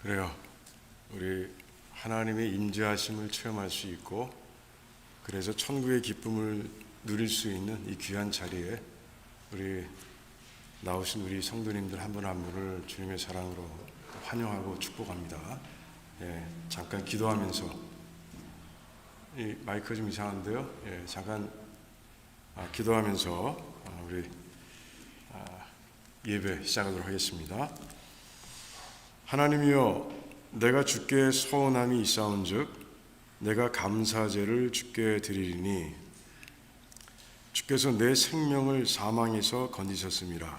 그래요. 우리 하나님의 임재하심을 체험할 수 있고, 그래서 천국의 기쁨을 누릴 수 있는 이 귀한 자리에 우리 나오신 우리 성도님들 한 분 한 분을 주님의 사랑으로 환영하고 축복합니다. 잠깐 기도하면서, 이 마이크가 좀 이상한데요. 잠깐 기도하면서 우리 예배 시작하도록 하겠습니다. 하나님이여, 내가 주께 서운함이 있사온즉 내가 감사제를 주께 드리리니 주께서 내 생명을 사망에서 건지셨습니다.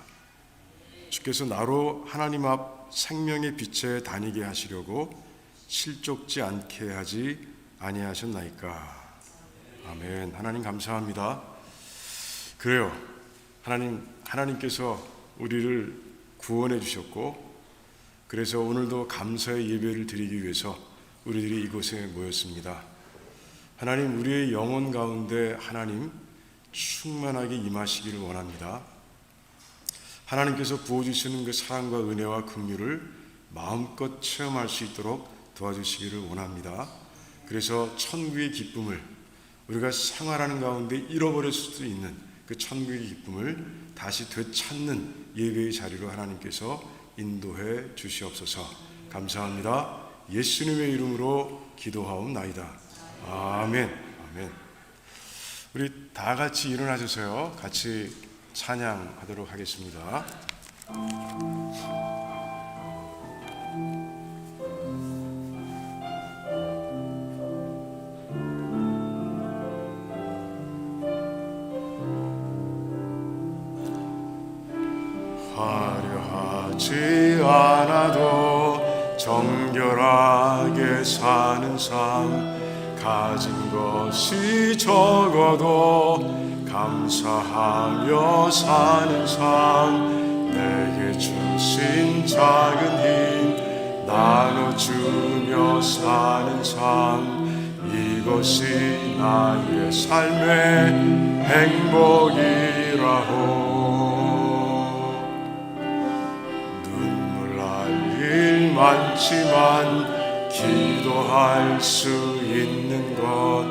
주께서 나로 하나님 앞 생명의 빛에 다니게 하시려고 실족지 않게 하지 아니하셨나이까. 아멘. 하나님 감사합니다. 그래요. 하나님께서 우리를 구원해 주셨고, 그래서 오늘도 감사의 예배를 드리기 위해서 우리들이 이곳에 모였습니다. 하나님, 우리의 영혼 가운데 하나님 충만하게 임하시기를 원합니다. 하나님께서 부어주시는 그 사랑과 은혜와 긍휼을 마음껏 체험할 수 있도록 도와주시기를 원합니다. 그래서 천국의 기쁨을, 우리가 생활하는 가운데 잃어버릴 수도 있는 그 천국의 기쁨을 다시 되찾는 예배의 자리로 하나님께서 인도해 주시옵소서. 감사합니다. 예수님의 이름으로 기도하옵나이다. 아멘. 아멘. 우리 다 같이 일어나셔서요, 같이 찬양하도록 하겠습니다. 화려하지 않아도 정결하게 사는 삶, 가진 것이 적어도 감사하며 사는 삶, 내게 주신 작은 힘 나눠주며 사는 삶, 이것이 나의 삶의 행복이라고. 눈물 날 일 많지만 기도할 수 있는 것,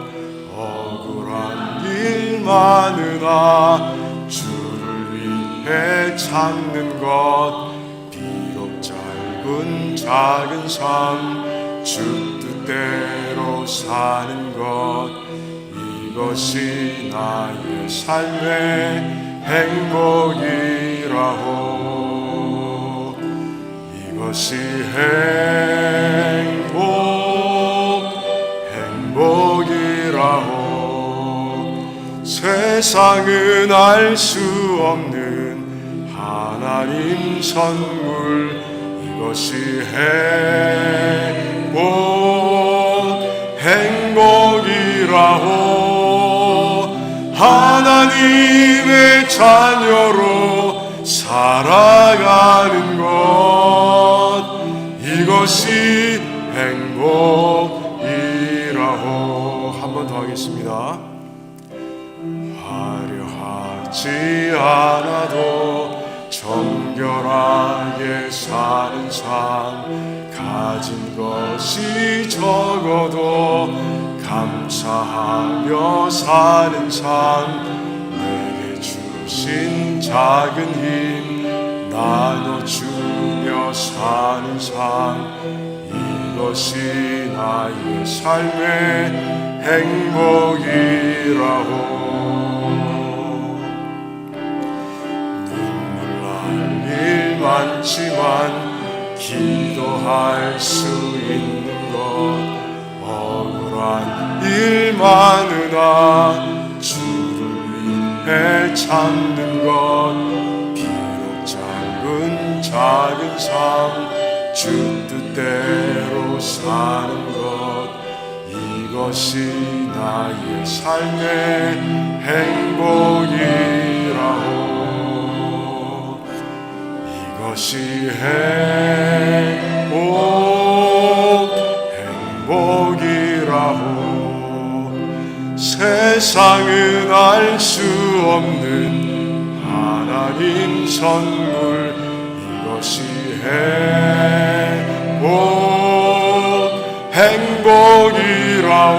억울한 일 많으나 주를 위해 참는 것, 비록 짧은 작은 삶 주 뜻대로 사는 것, 이것이 나의 삶의 행복이라고. 이것이 행복이라고. 세상은 알 수 없는 하나님 선물, 이것이 행복이라고. 하나님의 자녀로 살아가는 것, 이것이 행복이라고. 한 번 더 하겠습니다. 화려하지 않아도 정결하게 사는 삶, 가진 것이 적어도 감사하며 사는 삶, 내게 주신 작은 힘 나눠주며 사는 삶, 이것이 나의 삶의 행복이라고. 할 수 있는 것 억울한 일 많으나 주를 위해 참는 것 비록 작은 삶 주 뜻대로 사는 것 이것이 나의 삶의 행복이라오 이것이 행복이라오 세상은 알 수 없는 하나님 선물 이것이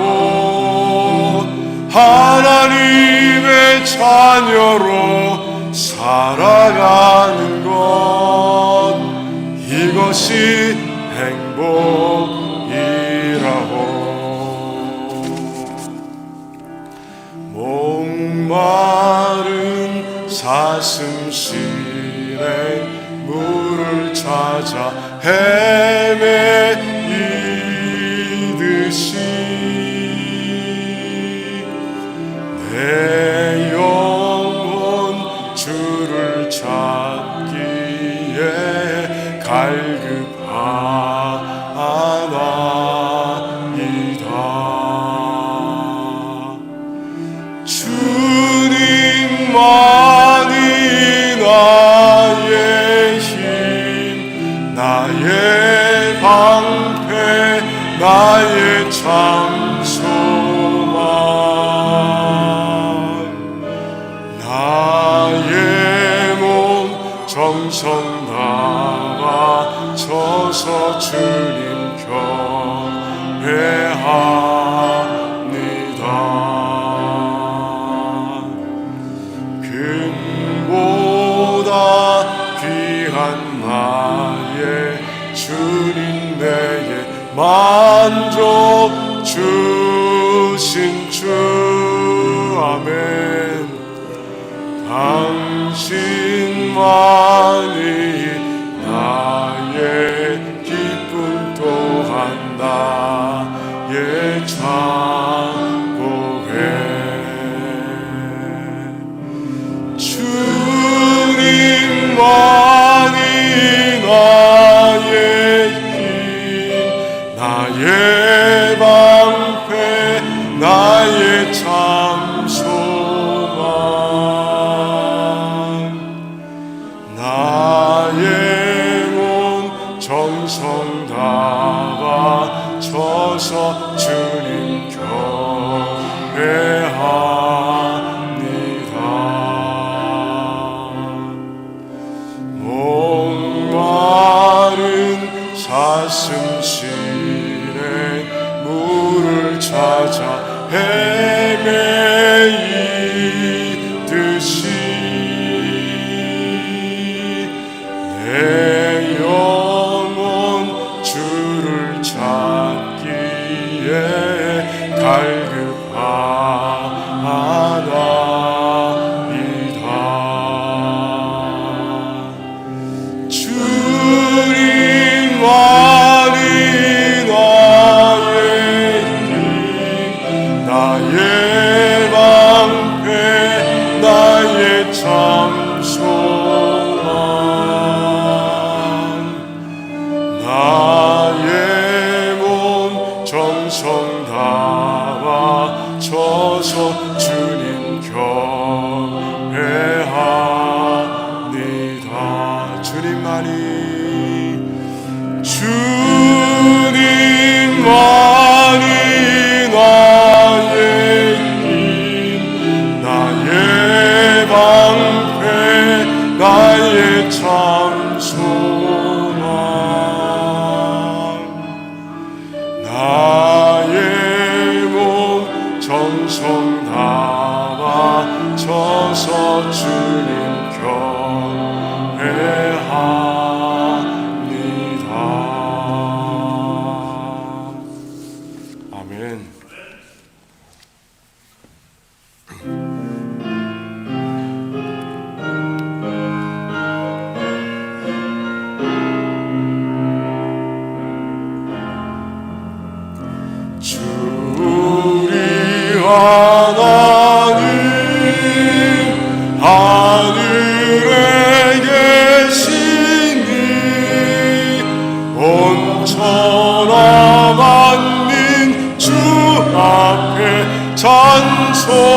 행복이라오 하나님의 자녀로 살아가는 것 이것이 행복이라오 목마른 사슴 시내 물을 찾아 헤매이듯이 내 영혼 주를 찾기에 갈급하나이다 주님만이 나의 힘 나의 방패 나의 참 소망 나의 몸 정성 다가 서서 주님 경배합니다 금보다 귀한 나의 주님 내게 만족 주신 주 아멘 당신만이 나의 기쁨 또한 나의 창고에 주님만이 나의 힘 나의 방패 나의 참 소망 나의 몸 정성 다가 서서 주님 경배합니다 목마른 사슴 시내 물을 찾아 헤매이듯이 내 영혼 주를 찾기에 갈급하나이다 주님만이 나의 힘 나의 방패 나의 참 소망 나의 몸 정성 다가 서서 주님 경배합니다 주님만이 나의 힘 나의 방패 나의 참 소망 나의 몸 정성 다가 서서 주님 경배합니다 아멘 하늘에 계시니 온 천하 만민 주 앞에 찬송하네.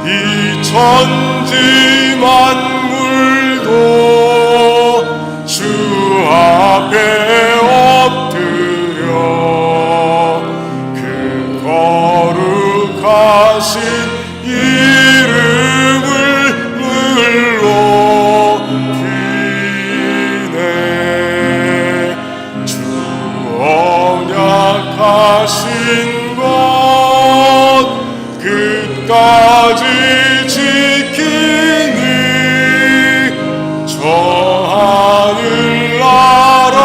이 천지 만물도 주 앞에 엎드려 그 거룩하신 이름을 불러기네. 주 언약하신 것 끝까지 지키니 저 하늘나라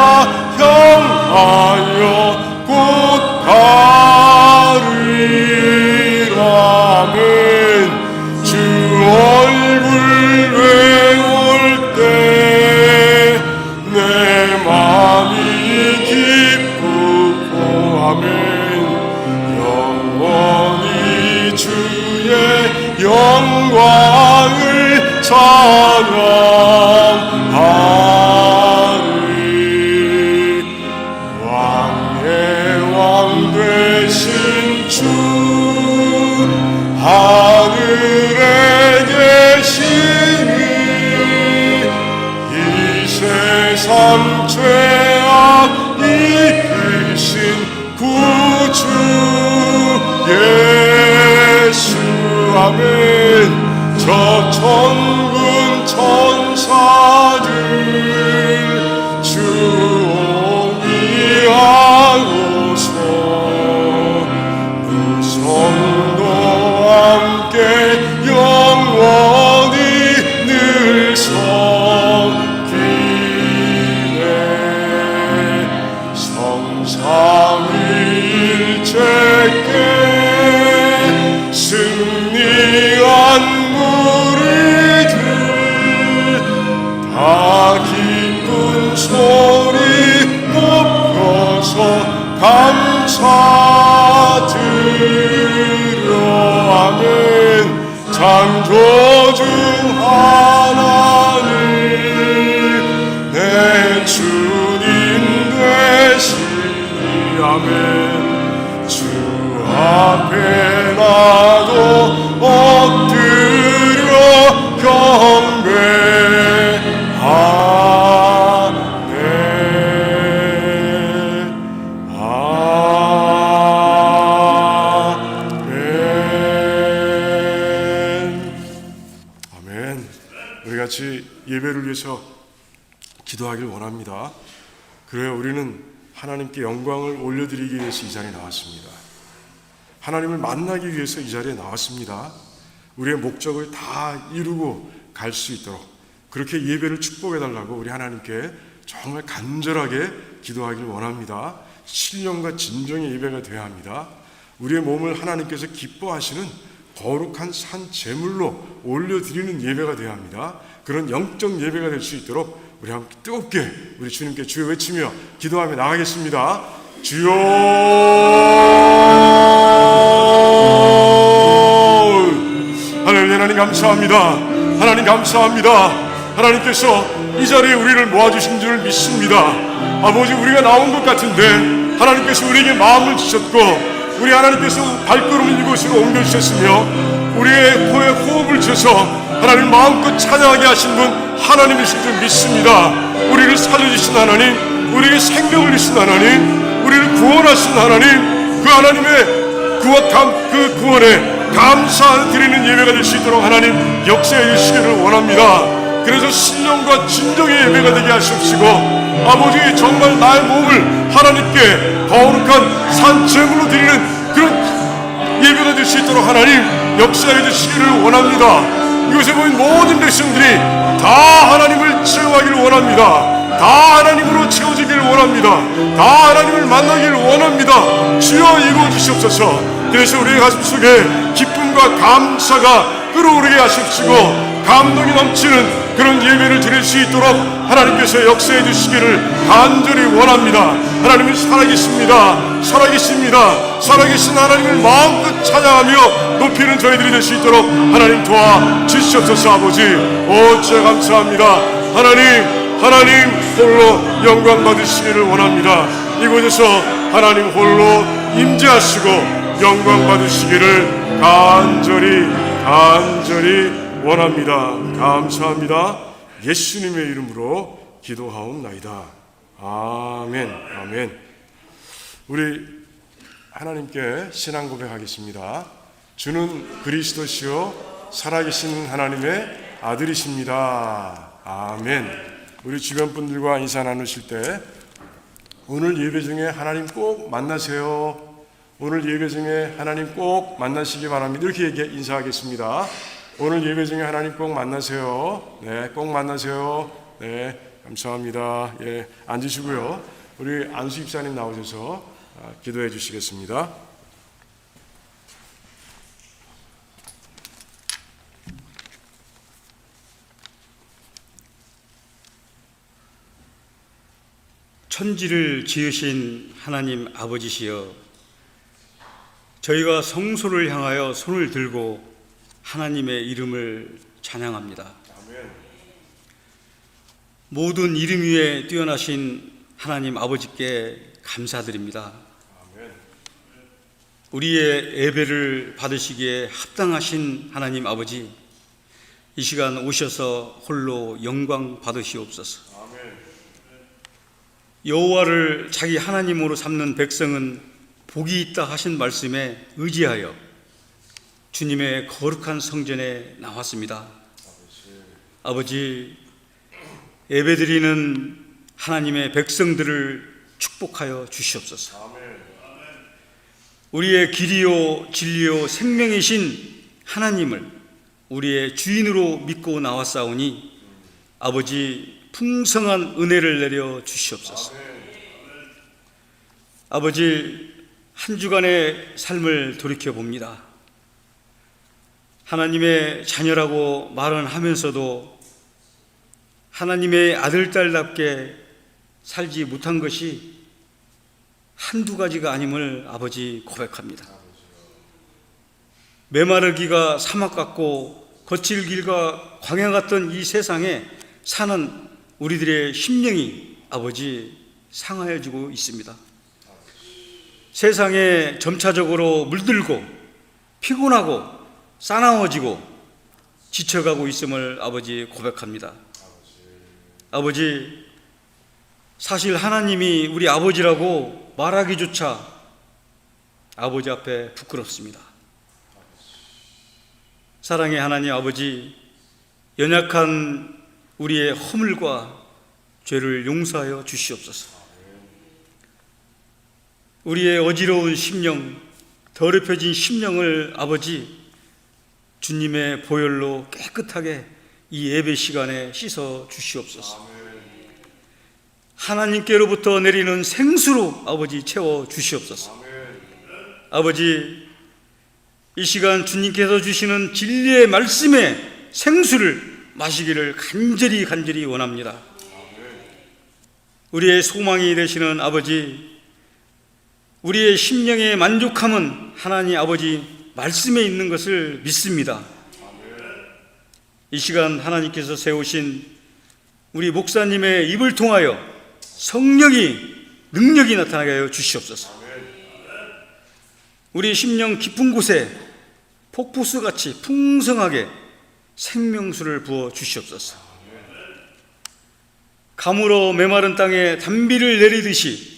향하여 곧 가리라멘. 주 얼굴 외울 때 내 마음이 기쁘고 아멘. 영원히 주의 영광을 찬양하리. 왕의 왕 되신 주 하늘에 계시니 이 세상 죄악 이기신 구주 예수 아멘. 저 천군 천사들 주옹이하고서 그 성도 함께 영원히 늘 섬기네. 성삼위일체께 승리한 무리들 다 기쁜 소리 높여서 감사드려 아멘. 창조주 하나님 내 주님 되시니 아멘. 주 앞에 나도 엎드려 경배하네. 아멘. 우리 같이 예배를 위해서 기도하길 원합니다. 그래야 우리는 하나님께 영광을 올려드리기 위해서 이 자리에 나왔습니다. 하나님을 만나기 위해서 이 자리에 나왔습니다. 우리의 목적을 다 이루고 갈 수 있도록 그렇게 예배를 축복해달라고 우리 하나님께 정말 간절하게 기도하길 원합니다. 신령과 진정의 예배가 되어야 합니다. 우리의 몸을 하나님께서 기뻐하시는 거룩한 산 제물로 올려드리는 예배가 되어야 합니다. 그런 영적 예배가 될 수 있도록 우리 함께 뜨겁게 우리 주님께 주여 외치며 기도하며 나가겠습니다. 주여 하나님 감사합니다. 하나님 감사합니다. 하나님께서 이 자리에 우리를 모아주신 줄 믿습니다. 아버지, 우리가 나온 것 같은데 하나님께서 우리에게 마음을 주셨고 우리 하나님께서 발걸음을 이곳으로 옮겨주셨으며 우리의 코에 호흡을 주셔서 하나님 마음껏 찬양하게 하신 분 하나님이신 줄 믿습니다. 우리를 살려주신 하나님, 우리에게 생명을 주신 하나님, 우리를 구원하신 하나님, 그 하나님의 그 구원에 감사드리는 예배가 될 수 있도록 하나님 역사해 주시기를 원합니다. 그래서 신령과 진정의 예배가 되게 하시옵시고 아버지, 정말 나의 몸을 하나님께 거룩한 산제물로 드리는 그런 예배가 될 수 있도록 하나님 역사해 주시기를 원합니다. 이곳에 보인 모든 백성들이 다 하나님을 체험하기를 원합니다. 다 하나님으로 채워지기를 원합니다. 다 하나님을 만나기를 원합니다. 주여 이루어 주시옵소서. 그래서 우리의 가슴속에 기쁨과 감사가 끓어오르게 하십시고 감동이 넘치는 그런 예배를 드릴 수 있도록 하나님께서 역사해 주시기를 간절히 원합니다. 하나님은 살아계십니다. 살아계십니다. 살아계신 하나님을 마음껏 찬양하며 높이는 저희들이 될 수 있도록 하나님 도와 주시옵소서. 아버지, 어찌 감사합니다. 하나님 홀로 영광 받으시기를 원합니다. 이곳에서 하나님 홀로 임재하시고 영광 받으시기를 간절히 원합니다. 감사합니다. 예수님의 이름으로 기도하옵나이다. 아멘. 아멘. 우리 하나님께 신앙 고백하겠습니다. 주는 그리스도시요 살아계신 하나님의 아들이십니다. 아멘. 우리 주변 분들과 인사 나누실 때 오늘 예배 중에 하나님 꼭 만나세요. 오늘 예배 중에 하나님 꼭 만나시기 바랍니다. 이렇게 인사하겠습니다. 오늘 예배 중에 하나님 꼭 만나세요. 네, 꼭 만나세요. 네, 감사합니다. 예, 앉으시고요. 우리 안수 집사님 나오셔서 기도해 주시겠습니다. 천지를 지으신 하나님 아버지시여, 저희가 성소를 향하여 손을 들고 하나님의 이름을 찬양합니다. 모든 이름 위에 뛰어나신 하나님 아버지께 감사드립니다. 우리의 예배를 받으시기에 합당하신 하나님 아버지, 이 시간 오셔서 홀로 영광 받으시옵소서. 여호와를 자기 하나님으로 삼는 백성은 복이 있다 하신 말씀에 의지하여 주님의 거룩한 성전에 나왔습니다. 아버지, 예배드리는 하나님의 백성들을 축복하여 주시옵소서. 우리의 길이요 진리요 생명이신 하나님을 우리의 주인으로 믿고 나왔사오니 아버지, 풍성한 은혜를 내려 주시옵소서. 아버지, 한 주간의 삶을 돌이켜봅니다. 하나님의 자녀라고 말은 하면서도 하나님의 아들, 딸답게 살지 못한 것이 한두 가지가 아님을 아버지 고백합니다. 메마르기가 사막 같고 거칠 길과 광야 같던 이 세상에 사는 우리들의 심령이 아버지 상하여지고 있습니다. 세상에 점차적으로 물들고 피곤하고 싸나워지고 지쳐가고 있음을 아버지 고백합니다. 아버지, 사실 하나님이 우리 아버지라고 말하기조차 아버지 앞에 부끄럽습니다. 사랑의 하나님 아버지, 연약한 우리의 허물과 죄를 용서하여 주시옵소서. 우리의 어지러운 심령, 더럽혀진 심령을 아버지 주님의 보혈로 깨끗하게 이 예배 시간에 씻어 주시옵소서. 하나님께로부터 내리는 생수로 아버지 채워 주시옵소서. 아버지, 이 시간 주님께서 주시는 진리의 말씀의 생수를 마시기를 간절히 원합니다. 우리의 소망이 되시는 아버지, 우리의 심령의 만족함은 하나님 아버지 말씀에 있는 것을 믿습니다. 이 시간 하나님께서 세우신 우리 목사님의 입을 통하여 성령이 능력이 나타나게 하여 주시옵소서. 우리 심령 깊은 곳에 폭포수같이 풍성하게 생명수를 부어 주시옵소서. 가물어 메마른 땅에 단비를 내리듯이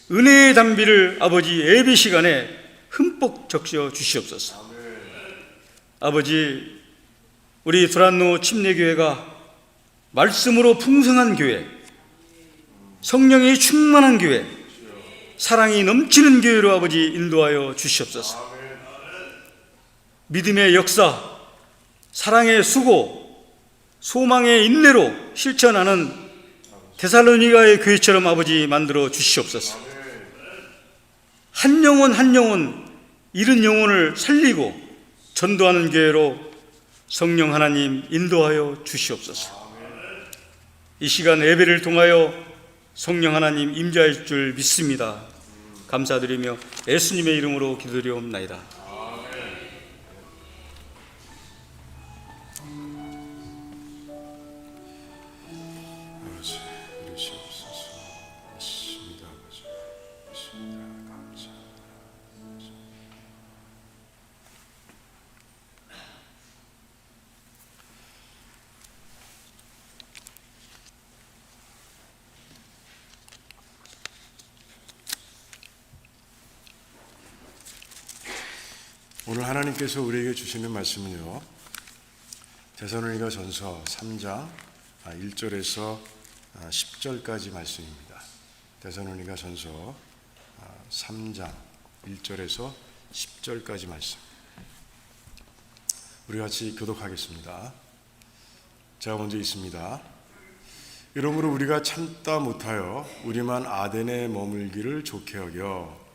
은혜의 단비를 아버지 예배 시간에 흠뻑 적셔 주시옵소서. 아버지, 우리 두란노 침례교회가 말씀으로 풍성한 교회, 성령이 충만한 교회, 사랑이 넘치는 교회로 아버지 인도하여 주시옵소서. 믿음의 역사, 사랑의 수고, 소망의 인내로 실천하는 데살로니가의 교회처럼 아버지 만들어 주시옵소서. 한 영혼 한 영혼 잃은 영혼을 살리고 전도하는 교회로 성령 하나님 인도하여 주시옵소서. 이 시간 예배를 통하여 성령 하나님 임재할 줄 믿습니다. 감사드리며 예수님의 이름으로 기도드리옵나이다. 아버지, 이루시옵소서. 맞습니다, 아버지. 맞습니다. 감사합니다. 오늘 하나님께서 우리에게 주시는 말씀은요, 데살로니가 전서 3장 1절에서 10절까지 말씀입니다. 데살로니가 전서 3장 1절에서 10절까지 말씀. 우리 같이 교독하겠습니다. 제가 먼저 읽습니다. 이러므로 우리가 참다 못하여 우리만 아덴에 머물기를 좋게 여겨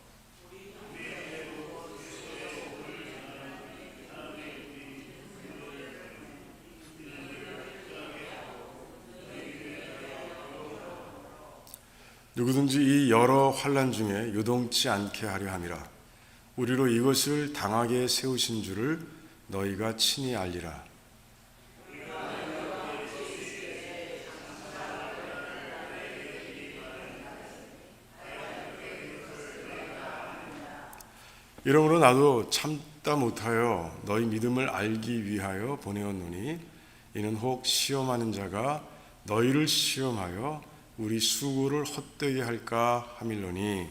누구든지 이 여러 환난 중에 요동치 않게 하려 함이라. 우리로 이것을 당하게 세우신 줄을 너희가 친히 알리라. 이러므로 나도 참다 못하여 너희 믿음을 알기 위하여 보내었노니 이는 혹 시험하는 자가 너희를 시험하여 우리 수고를 헛되게 할까 함일로니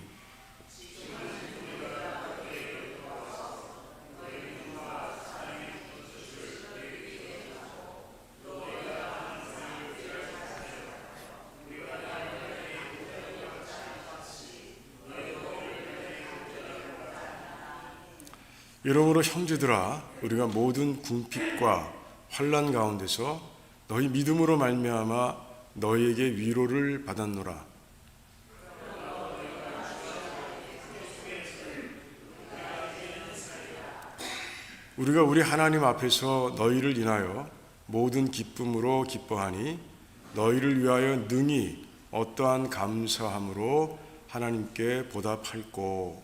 이러므로 형제들아 우리가 모든 궁핍과 환난 가운데서 너희 믿음으로 말미암아 너희에게 위로를 받았노라. 우리가 우리 하나님 앞에서 너희를 인하여 모든 기쁨으로 기뻐하니 너희를 위하여 능히 어떠한 감사함으로 하나님께 보답할꼬.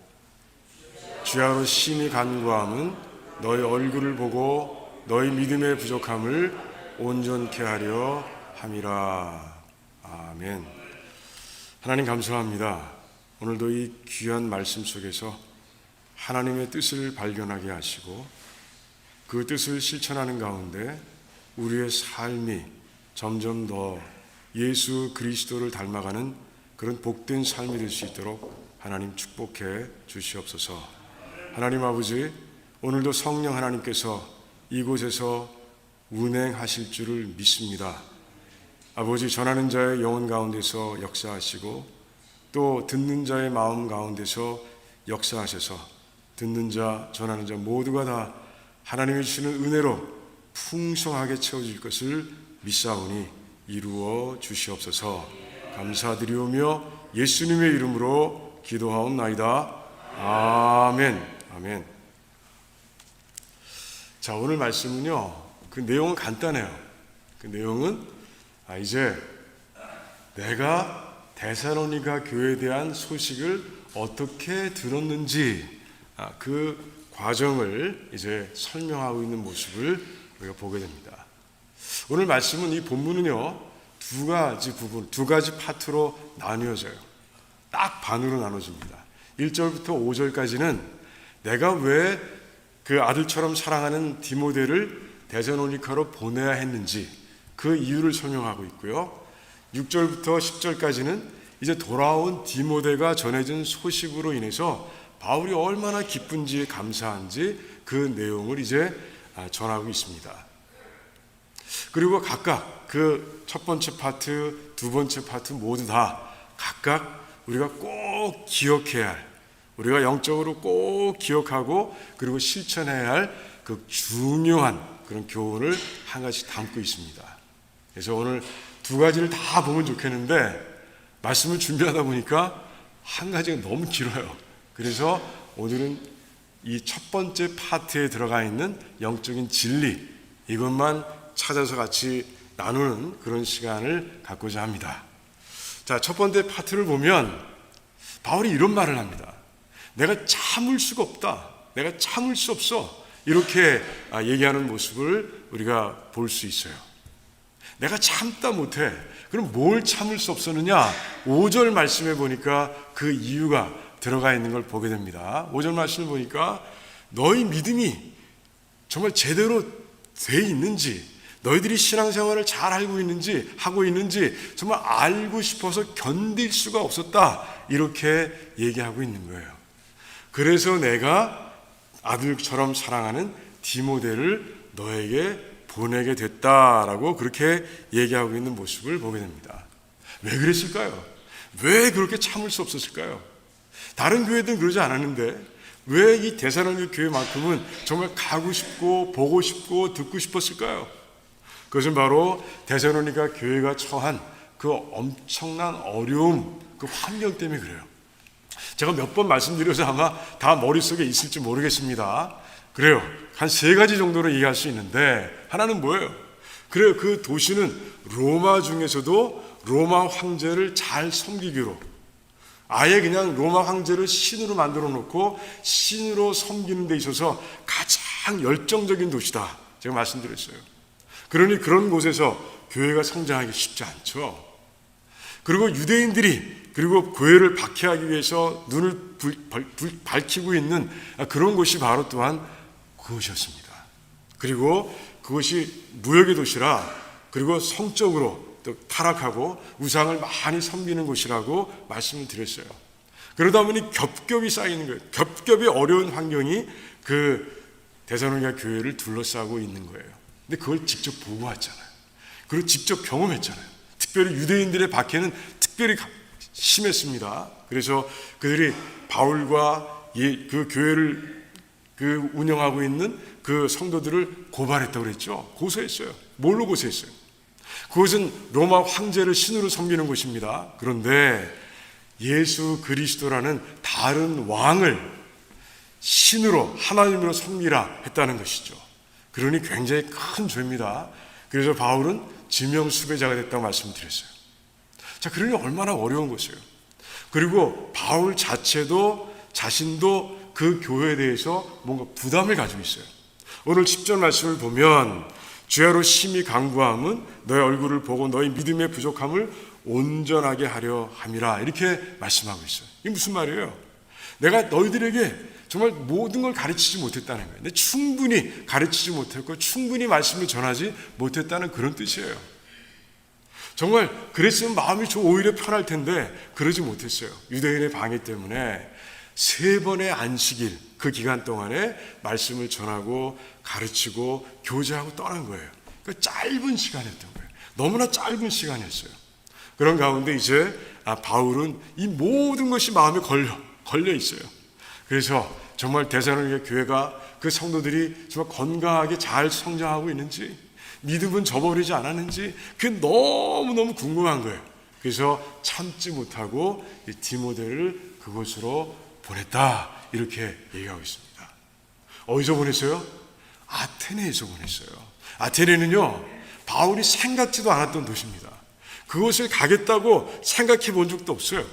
주야로 심히 간구함은 너희 얼굴을 보고 너희 믿음의 부족함을 온전케 하려 함이라. 아멘. 하나님 감사합니다. 오늘도 이 귀한 말씀 속에서 하나님의 뜻을 발견하게 하시고 그 뜻을 실천하는 가운데 우리의 삶이 점점 더 예수 그리스도를 닮아가는 그런 복된 삶이 될 수 있도록 하나님 축복해 주시옵소서. 하나님 아버지, 오늘도 성령 하나님께서 이곳에서 운행하실 줄을 믿습니다. 아버지, 전하는 자의 영혼 가운데서 역사하시고 또 듣는 자의 마음 가운데서 역사하셔서 듣는 자, 전하는 자 모두가 다 하나님이 주시는 은혜로 풍성하게 채워질 것을 믿사오니 이루어 주시옵소서. 감사드리오며 예수님의 이름으로 기도하옵나이다. 아멘. 아멘. 자, 오늘 말씀은요, 그 내용은 간단해요. 그 내용은 이제 내가 데살로니가 교회에 대한 소식을 어떻게 들었는지 그 과정을 이제 설명하고 있는 모습을 우리가 보게 됩니다. 오늘 말씀은 이 본문은요, 두 가지 파트로 나뉘어져요. 딱 반으로 나눠집니다. 1절부터 5절까지는 내가 왜 그 아들처럼 사랑하는 디모데를 데살로니가로 보내야 했는지 그 이유를 설명하고 있고요. 6절부터 10절까지는 이제 돌아온 디모데가 전해진 소식으로 인해서 바울이 얼마나 기쁜지 감사한지 그 내용을 이제 전하고 있습니다. 그리고 각각 그 첫 번째 파트, 두 번째 파트 모두 다 각각 우리가 꼭 기억해야 할, 우리가 영적으로 꼭 기억하고 그리고 실천해야 할 그 중요한 그런 교훈을 한 가지 담고 있습니다. 그래서 오늘 두 가지를 다 보면 좋겠는데 말씀을 준비하다 보니까 한 가지가 너무 길어요. 그래서 오늘은 이 첫 번째 파트에 들어가 있는 영적인 진리, 이것만 찾아서 같이 나누는 그런 시간을 갖고자 합니다. 자, 첫 번째 파트를 보면 바울이 이런 말을 합니다. 내가 참을 수가 없다. 내가 참을 수 없어. 이렇게 얘기하는 모습을 우리가 볼 수 있어요. 내가 참다 못해. 그럼 뭘 참을 수 없었느냐? 5절 말씀에 보니까 그 이유가 들어가 있는 걸 보게 됩니다. 5절 말씀을 보니까 너희 믿음이 정말 제대로 돼 있는지, 너희들이 신앙생활을 잘 알고 있는지, 하고 있는지 정말 알고 싶어서 견딜 수가 없었다. 이렇게 얘기하고 있는 거예요. 그래서 내가 아들처럼 사랑하는 디모데를 너에게 보내게 됐다라고 그렇게 얘기하고 있는 모습을 보게 됩니다. 왜 그랬을까요? 왜 그렇게 참을 수 없었을까요? 다른 교회들은 그러지 않았는데 왜 이 데살로니가 교회만큼은 정말 가고 싶고 보고 싶고 듣고 싶었을까요? 그것은 바로 데살로니가 교회가 처한 그 엄청난 어려움, 그 환경 때문에 그래요. 제가 몇 번 말씀드려서 아마 다 머릿속에 있을지 모르겠습니다. 그래요. 한 3가지 정도로 이해할 수 있는데 하나는 뭐예요? 그래요. 그 도시는 로마 중에서도 로마 황제를 잘 섬기기로 아예 그냥 로마 황제를 신으로 만들어 놓고 신으로 섬기는 데 있어서 가장 열정적인 도시다. 제가 말씀드렸어요. 그러니 그런 곳에서 교회가 성장하기 쉽지 않죠. 그리고 유대인들이 그리고 교회를 박해하기 위해서 눈을 밝히고 있는 그런 곳이 바로 또한 그것이었습니다. 그리고 그것이 무역의 도시라 그리고 성적으로 또 타락하고 우상을 많이 섬기는 곳이라고 말씀을 드렸어요. 그러다 보니 겹겹이 쌓이는 거예요. 겹겹이 어려운 환경이 그 데살로니가 교회를 둘러싸고 있는 거예요. 근데 그걸 직접 보고 왔잖아요. 그리고 직접 경험했잖아요. 특별히 유대인들의 박해는 특별히 심했습니다. 그래서 그들이 바울과 그 교회를 운영하고 있는 그 성도들을 고발했다고 그랬죠. 고소했어요. 뭘로 고소했어요? 그것은 로마 황제를 신으로 섬기는 곳입니다. 그런데 예수 그리스도라는 다른 왕을 신으로 하나님으로 섬기라 했다는 것이죠. 그러니 굉장히 큰 죄입니다. 그래서 바울은 지명 수배자가 됐다고 말씀드렸어요. 자, 그러니 얼마나 어려운 것이에요. 그리고 바울 자신도 그 교회에 대해서 뭔가 부담을 가지고 있어요. 오늘 10절 말씀을 보면 주야로 심히 간구함은 너의 얼굴을 보고 너희 믿음의 부족함을 온전하게 하려 함이라 이렇게 말씀하고 있어요. 이게 무슨 말이에요? 내가 너희들에게 정말 모든 걸 가르치지 못했다는 거예요. 근데 충분히 가르치지 못했고 충분히 말씀을 전하지 못했다는 그런 뜻이에요. 정말 그랬으면 마음이 오히려 편할 텐데 그러지 못했어요. 유대인의 방해 때문에 3번의 안식일 그 기간 동안에 말씀을 전하고 가르치고 교제하고 떠난 거예요. 그 짧은 시간이었던 거예요. 너무나 짧은 시간이었어요. 그런 가운데 이제 바울은 이 모든 것이 마음에 걸려 있어요. 그래서 정말 데살로니가 교회가 그 성도들이 정말 건강하게 잘 성장하고 있는지 믿음은 저버리지 않았는지 그게 너무너무 궁금한 거예요. 그래서 참지 못하고 이 디모데를 그곳으로 보냈다 이렇게 얘기하고 있습니다. 어디서 보냈어요? 아테네에서 보냈어요. 아테네는요 바울이 생각지도 않았던 도시입니다. 그곳을 가겠다고 생각해 본 적도 없어요.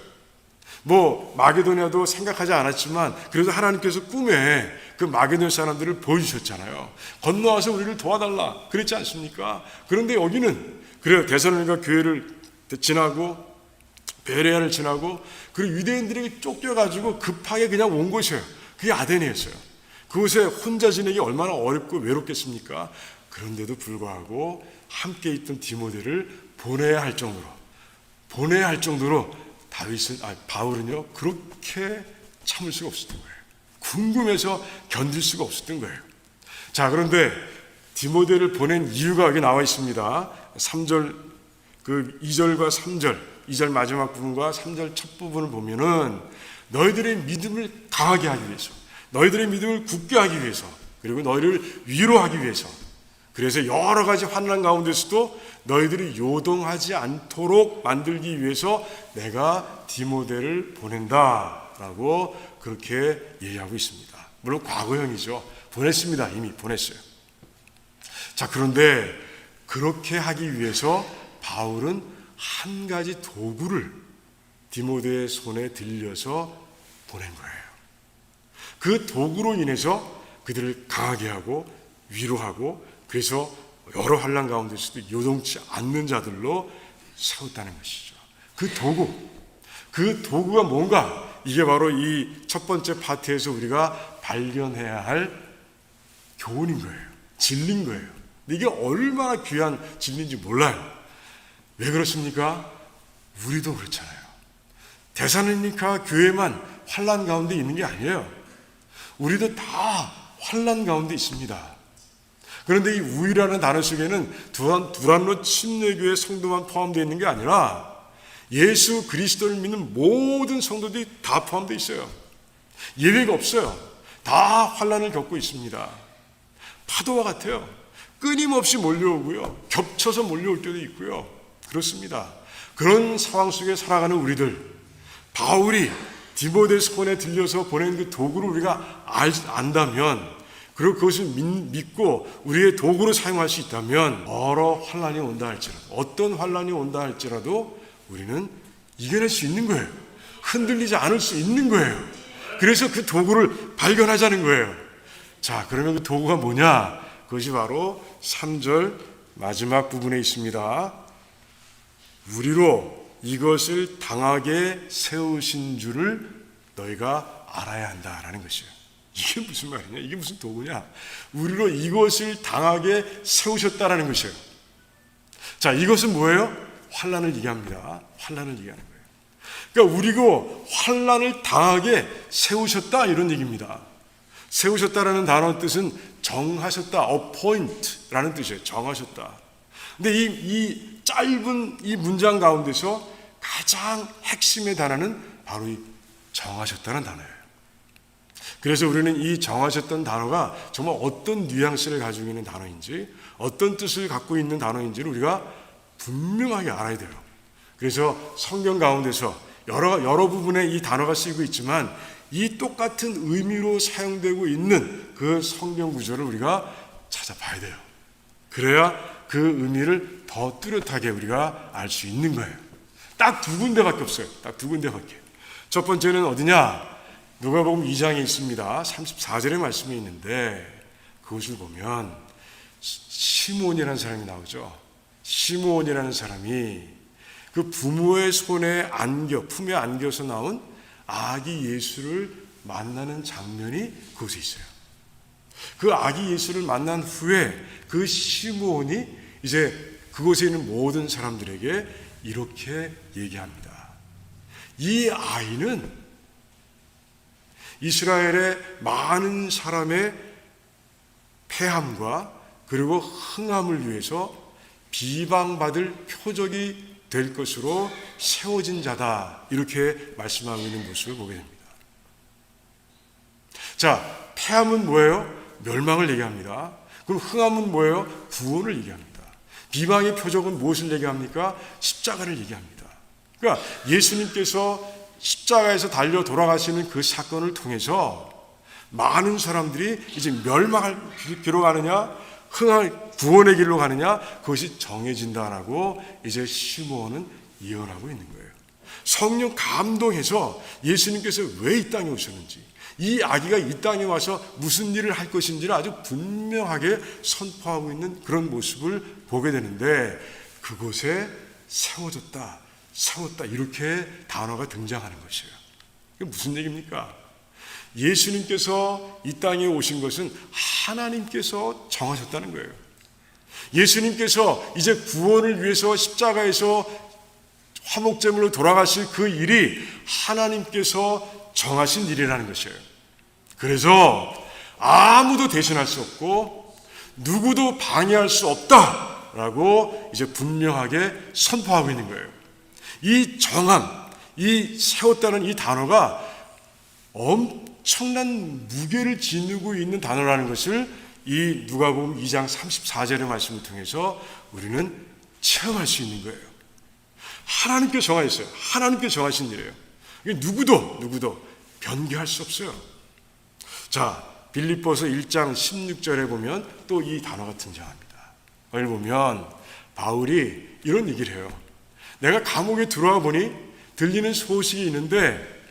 마게도냐도 생각하지 않았지만 그래도 하나님께서 꿈에 그 마게도냐 사람들을 보여주셨잖아요. 건너와서 우리를 도와달라 그랬지 않습니까? 그런데 여기는 그래요. 데살로니가 교회를 지나고 베레아를 지나고 그리고 유대인들에게 쫓겨가지고 급하게 그냥 온 곳이에요. 그게 아테네였어요. 그곳에 혼자 지내기 얼마나 어렵고 외롭겠습니까? 그런데도 불구하고 함께 있던 디모데를 보내야 할 정도로 바울은요 그렇게 참을 수가 없었던 거예요. 궁금해서 견딜 수가 없었던 거예요. 자, 그런데 디모데를 보낸 이유가 여기 나와 있습니다. 3절 2절과 3절 2절 마지막 부분과 3절 첫 부분을 보면은 너희들의 믿음을 강하게 하기 위해서, 너희들의 믿음을 굳게 하기 위해서, 그리고 너희를 위로하기 위해서, 그래서 여러 가지 환난 가운데서도 너희들이 요동하지 않도록 만들기 위해서 내가 디모데를 보낸다라고 그렇게 얘기하고 있습니다. 물론 과거형이죠. 보냈습니다. 이미 보냈어요. 자, 그런데 그렇게 하기 위해서 바울은 한 가지 도구를 디모데의 손에 들려서 보낸 거예요. 그 도구로 인해서 그들을 강하게 하고 위로하고, 그래서 여러 환난 가운데서도 요동치 않는 자들로 세웠다는 것이죠. 그 도구가 뭔가, 이게 바로 이 첫 번째 파트에서 우리가 발견해야 할 교훈인 거예요. 진리인 거예요. 근데 이게 얼마나 귀한 진리인지 몰라요. 왜 그렇습니까? 우리도 그렇잖아요. 데살로니가 교회만 환난 가운데 있는 게 아니에요. 우리도 다 환난 가운데 있습니다. 그런데 이 우리라는 단어 속에는 두란노 침례교회 성도만 포함되어 있는 게 아니라 예수 그리스도를 믿는 모든 성도들이 다 포함되어 있어요. 예외가 없어요. 다 환난을 겪고 있습니다. 파도와 같아요. 끊임없이 몰려오고요. 겹쳐서 몰려올 때도 있고요. 그렇습니다. 그런 상황 속에 살아가는 우리들, 바울이 디모데 손에 들려서 보낸 그 도구를 우리가 안다면, 그리고 그것을 믿고 우리의 도구로 사용할 수 있다면, 여러 환난이 온다 할지라도, 어떤 환난이 온다 할지라도 우리는 이겨낼 수 있는 거예요. 흔들리지 않을 수 있는 거예요. 그래서 그 도구를 발견하자는 거예요. 자, 그러면 그 도구가 뭐냐? 그것이 바로 3절 마지막 부분에 있습니다. 우리로 이것을 당하게 세우신 줄을 너희가 알아야 한다라는 것이에요. 이게 무슨 말이냐? 이게 무슨 도구냐? 우리로 이것을 당하게 세우셨다라는 것이에요. 자, 이것은 뭐예요? 환난을 얘기합니다. 환난을 얘기하는 거예요. 그러니까 우리고 환난을 당하게 세우셨다, 이런 얘기입니다. 세우셨다라는 단어의 뜻은 정하셨다, appoint라는 뜻이에요. 정하셨다. 근데 이 짧은 이 문장 가운데서 가장 핵심의 단어는 바로 이 정하셨다는 단어예요. 그래서 우리는 이 정하셨던 단어가 정말 어떤 뉘앙스를 가지고 있는 단어인지, 어떤 뜻을 갖고 있는 단어인지를 우리가 분명하게 알아야 돼요. 그래서 성경 가운데서 여러 부분에 이 단어가 쓰이고 있지만, 이 똑같은 의미로 사용되고 있는 그 성경 구절을 우리가 찾아봐야 돼요. 그래야 그 의미를 더 뚜렷하게 우리가 알 수 있는 거예요. 딱 두 군데밖에 없어요. 딱 두 군데밖에. 첫 번째는 어디냐? 누가복음 2장에 있습니다. 34절의 말씀이 있는데, 그것을 보면 시므온이라는 사람이 나오죠. 시므온이라는 사람이 그 부모의 손에 품에 안겨서 나온 아기 예수를 만나는 장면이 그곳에 있어요. 그 아기 예수를 만난 후에 그 시므온이 이제 그곳에 있는 모든 사람들에게 이렇게 얘기합니다. 이 아이는 이스라엘의 많은 사람의 패함과 그리고 흥함을 위해서 비방받을 표적이 될 것으로 세워진 자다, 이렇게 말씀하고 있는 모습을 보게 됩니다. 자, 패함은 뭐예요? 멸망을 얘기합니다. 그럼 흥함은 뭐예요? 구원을 얘기합니다. 비방의 표적은 무엇을 얘기합니까? 십자가를 얘기합니다. 그러니까 예수님께서 십자가에서 달려 돌아가시는 그 사건을 통해서 많은 사람들이 이제 멸망할 길로 가느냐, 흥할 구원의 길로 가느냐, 그것이 정해진다라고 이제 시므온은 예언하고 있는 거예요. 성령 감동해서 예수님께서 왜 이 땅에 오셨는지, 이 아기가 이 땅에 와서 무슨 일을 할 것인지를 아주 분명하게 선포하고 있는 그런 모습을 보게 되는데, 그곳에 세워졌다, 세웠다, 이렇게 단어가 등장하는 것이에요. 이게 무슨 얘기입니까? 예수님께서 이 땅에 오신 것은 하나님께서 정하셨다는 거예요. 예수님께서 이제 구원을 위해서 십자가에서 화목제물로 돌아가실 그 일이 하나님께서 정하신 일이라는 것이에요. 그래서 아무도 대신할 수 없고 누구도 방해할 수 없다라고 이제 분명하게 선포하고 있는 거예요. 이 정함, 이 세웠다는 이 단어가 엄청난 무게를 지니고 있는 단어라는 것을 이 누가복음 2장 34절의 말씀을 통해서 우리는 체험할 수 있는 거예요. 하나님께 정하셨어요. 하나님께 정하신 일이에요. 누구도 변개할 수 없어요. 자, 빌립보서 1장 16절에 보면 또 이 단어가 등장합니다. 보면 바울이 이런 얘기를 해요. 내가 감옥에 들어와 보니 들리는 소식이 있는데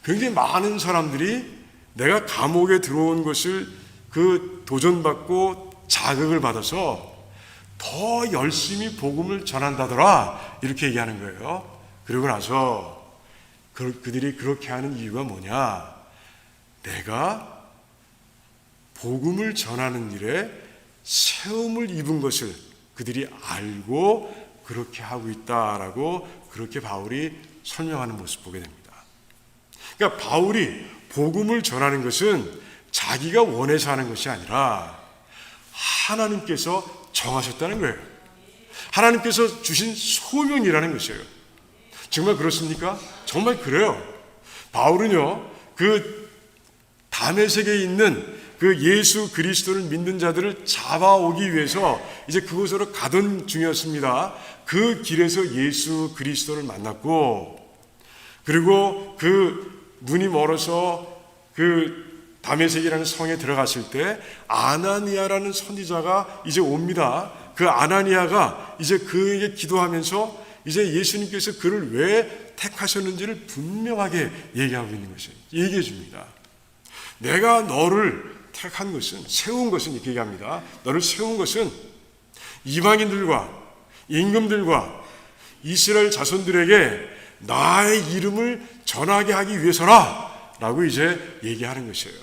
굉장히 많은 사람들이 내가 감옥에 들어온 것을 그 도전받고 자극을 받아서 더 열심히 복음을 전한다더라, 이렇게 얘기하는 거예요. 그러고 나서 그들이 그렇게 하는 이유가 뭐냐? 내가 복음을 전하는 일에 세움을 입은 것을 그들이 알고 그렇게 하고 있다라고 그렇게 바울이 설명하는 모습 보게 됩니다. 그러니까 바울이 복음을 전하는 것은 자기가 원해서 하는 것이 아니라 하나님께서 정하셨다는 거예요. 하나님께서 주신 소명이라는 것이에요. 정말 그렇습니까? 정말 그래요. 바울은요, 그 다메섹에 있는 그 예수 그리스도를 믿는 자들을 잡아오기 위해서 이제 그곳으로 가던 중이었습니다. 그 길에서 예수 그리스도를 만났고, 그리고 그 문이 멀어서 그 다메섹이라는 성에 들어갔을 때 아나니아라는 선지자가 이제 옵니다. 그 아나니아가 이제 그에게 기도하면서 이제 예수님께서 그를 왜 택하셨는지를 분명하게 얘기하고 있는 것이에요. 얘기해 줍니다. 내가 너를 택한 것은, 세운 것은, 이렇게 얘기합니다. 너를 세운 것은 이방인들과 임금들과 이스라엘 자손들에게 나의 이름을 전하게 하기 위해서라 라고 이제 얘기하는 것이에요.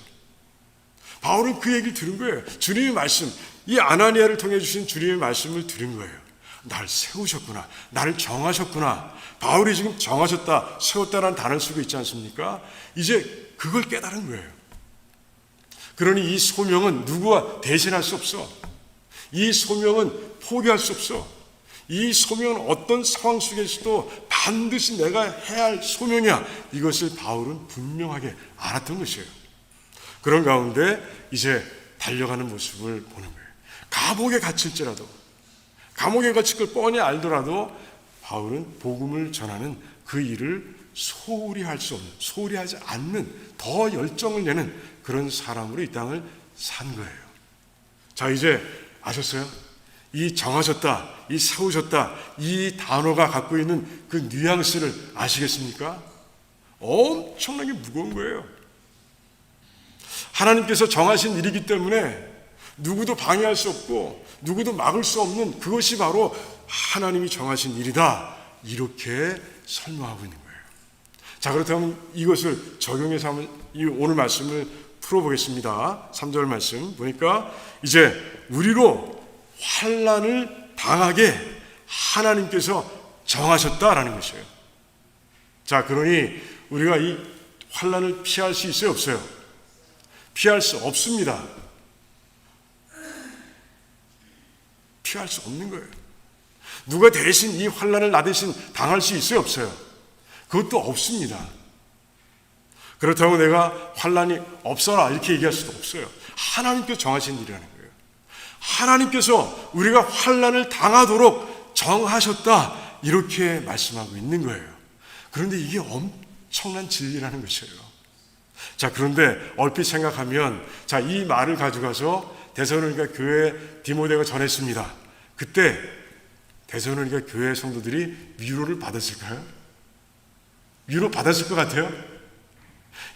바울은 그 얘기를 들은 거예요. 주님의 말씀, 이 아나니아를 통해 주신 주님의 말씀을 들은 거예요. 날 세우셨구나, 나를 정하셨구나. 바울이 지금 정하셨다, 세웠다라는 단어를 쓰고 있지 않습니까? 이제 그걸 깨달은 거예요. 그러니 이 소명은 누구와 대신할 수 없어. 이 소명은 포기할 수 없어. 이 소명은 어떤 상황 속에서도 반드시 내가 해야 할 소명이야. 이것을 바울은 분명하게 알았던 것이에요. 그런 가운데 이제 달려가는 모습을 보는 거예요. 감옥에 갇힐지라도, 감옥에 갇힐 걸 뻔히 알더라도 바울은 복음을 전하는 그 일을 소홀히 할 수 없는, 소홀히 하지 않는, 더 열정을 내는 그런 사람으로 이 땅을 산 거예요. 자, 이제 아셨어요? 이 정하셨다, 이 세우셨다, 이 단어가 갖고 있는 그 뉘앙스를 아시겠습니까? 엄청나게 무거운 거예요. 하나님께서 정하신 일이기 때문에 누구도 방해할 수 없고 누구도 막을 수 없는 그것이 바로 하나님이 정하신 일이다, 이렇게 설명하고 있는 거예요. 자, 그렇다면 이것을 적용해서 한번 오늘 말씀을 풀어보겠습니다. 3절 말씀 보니까 이제 우리로 환난을 당하게 하나님께서 정하셨다라는 것이에요. 자, 그러니 우리가 이 환난을 피할 수 있어요, 없어요? 피할 수 없습니다. 피할 수 없는 거예요. 누가 대신 이 환난을 나 대신 당할 수 있어요, 없어요? 그것도 없습니다. 그렇다고 내가 환난이 없어라 이렇게 얘기할 수도 없어요. 하나님께서 정하신 일이라는 거예요. 하나님께서 우리가 환난을 당하도록 정하셨다, 이렇게 말씀하고 있는 거예요. 그런데 이게 엄청난 진리라는 것이에요. 자, 그런데 얼핏 생각하면, 자, 이 말을 가져가서 데살로니가 교회 디모데가 전했습니다. 그때 데살로니가 교회 성도들이 위로를 받았을까요? 위로 받았을 것 같아요?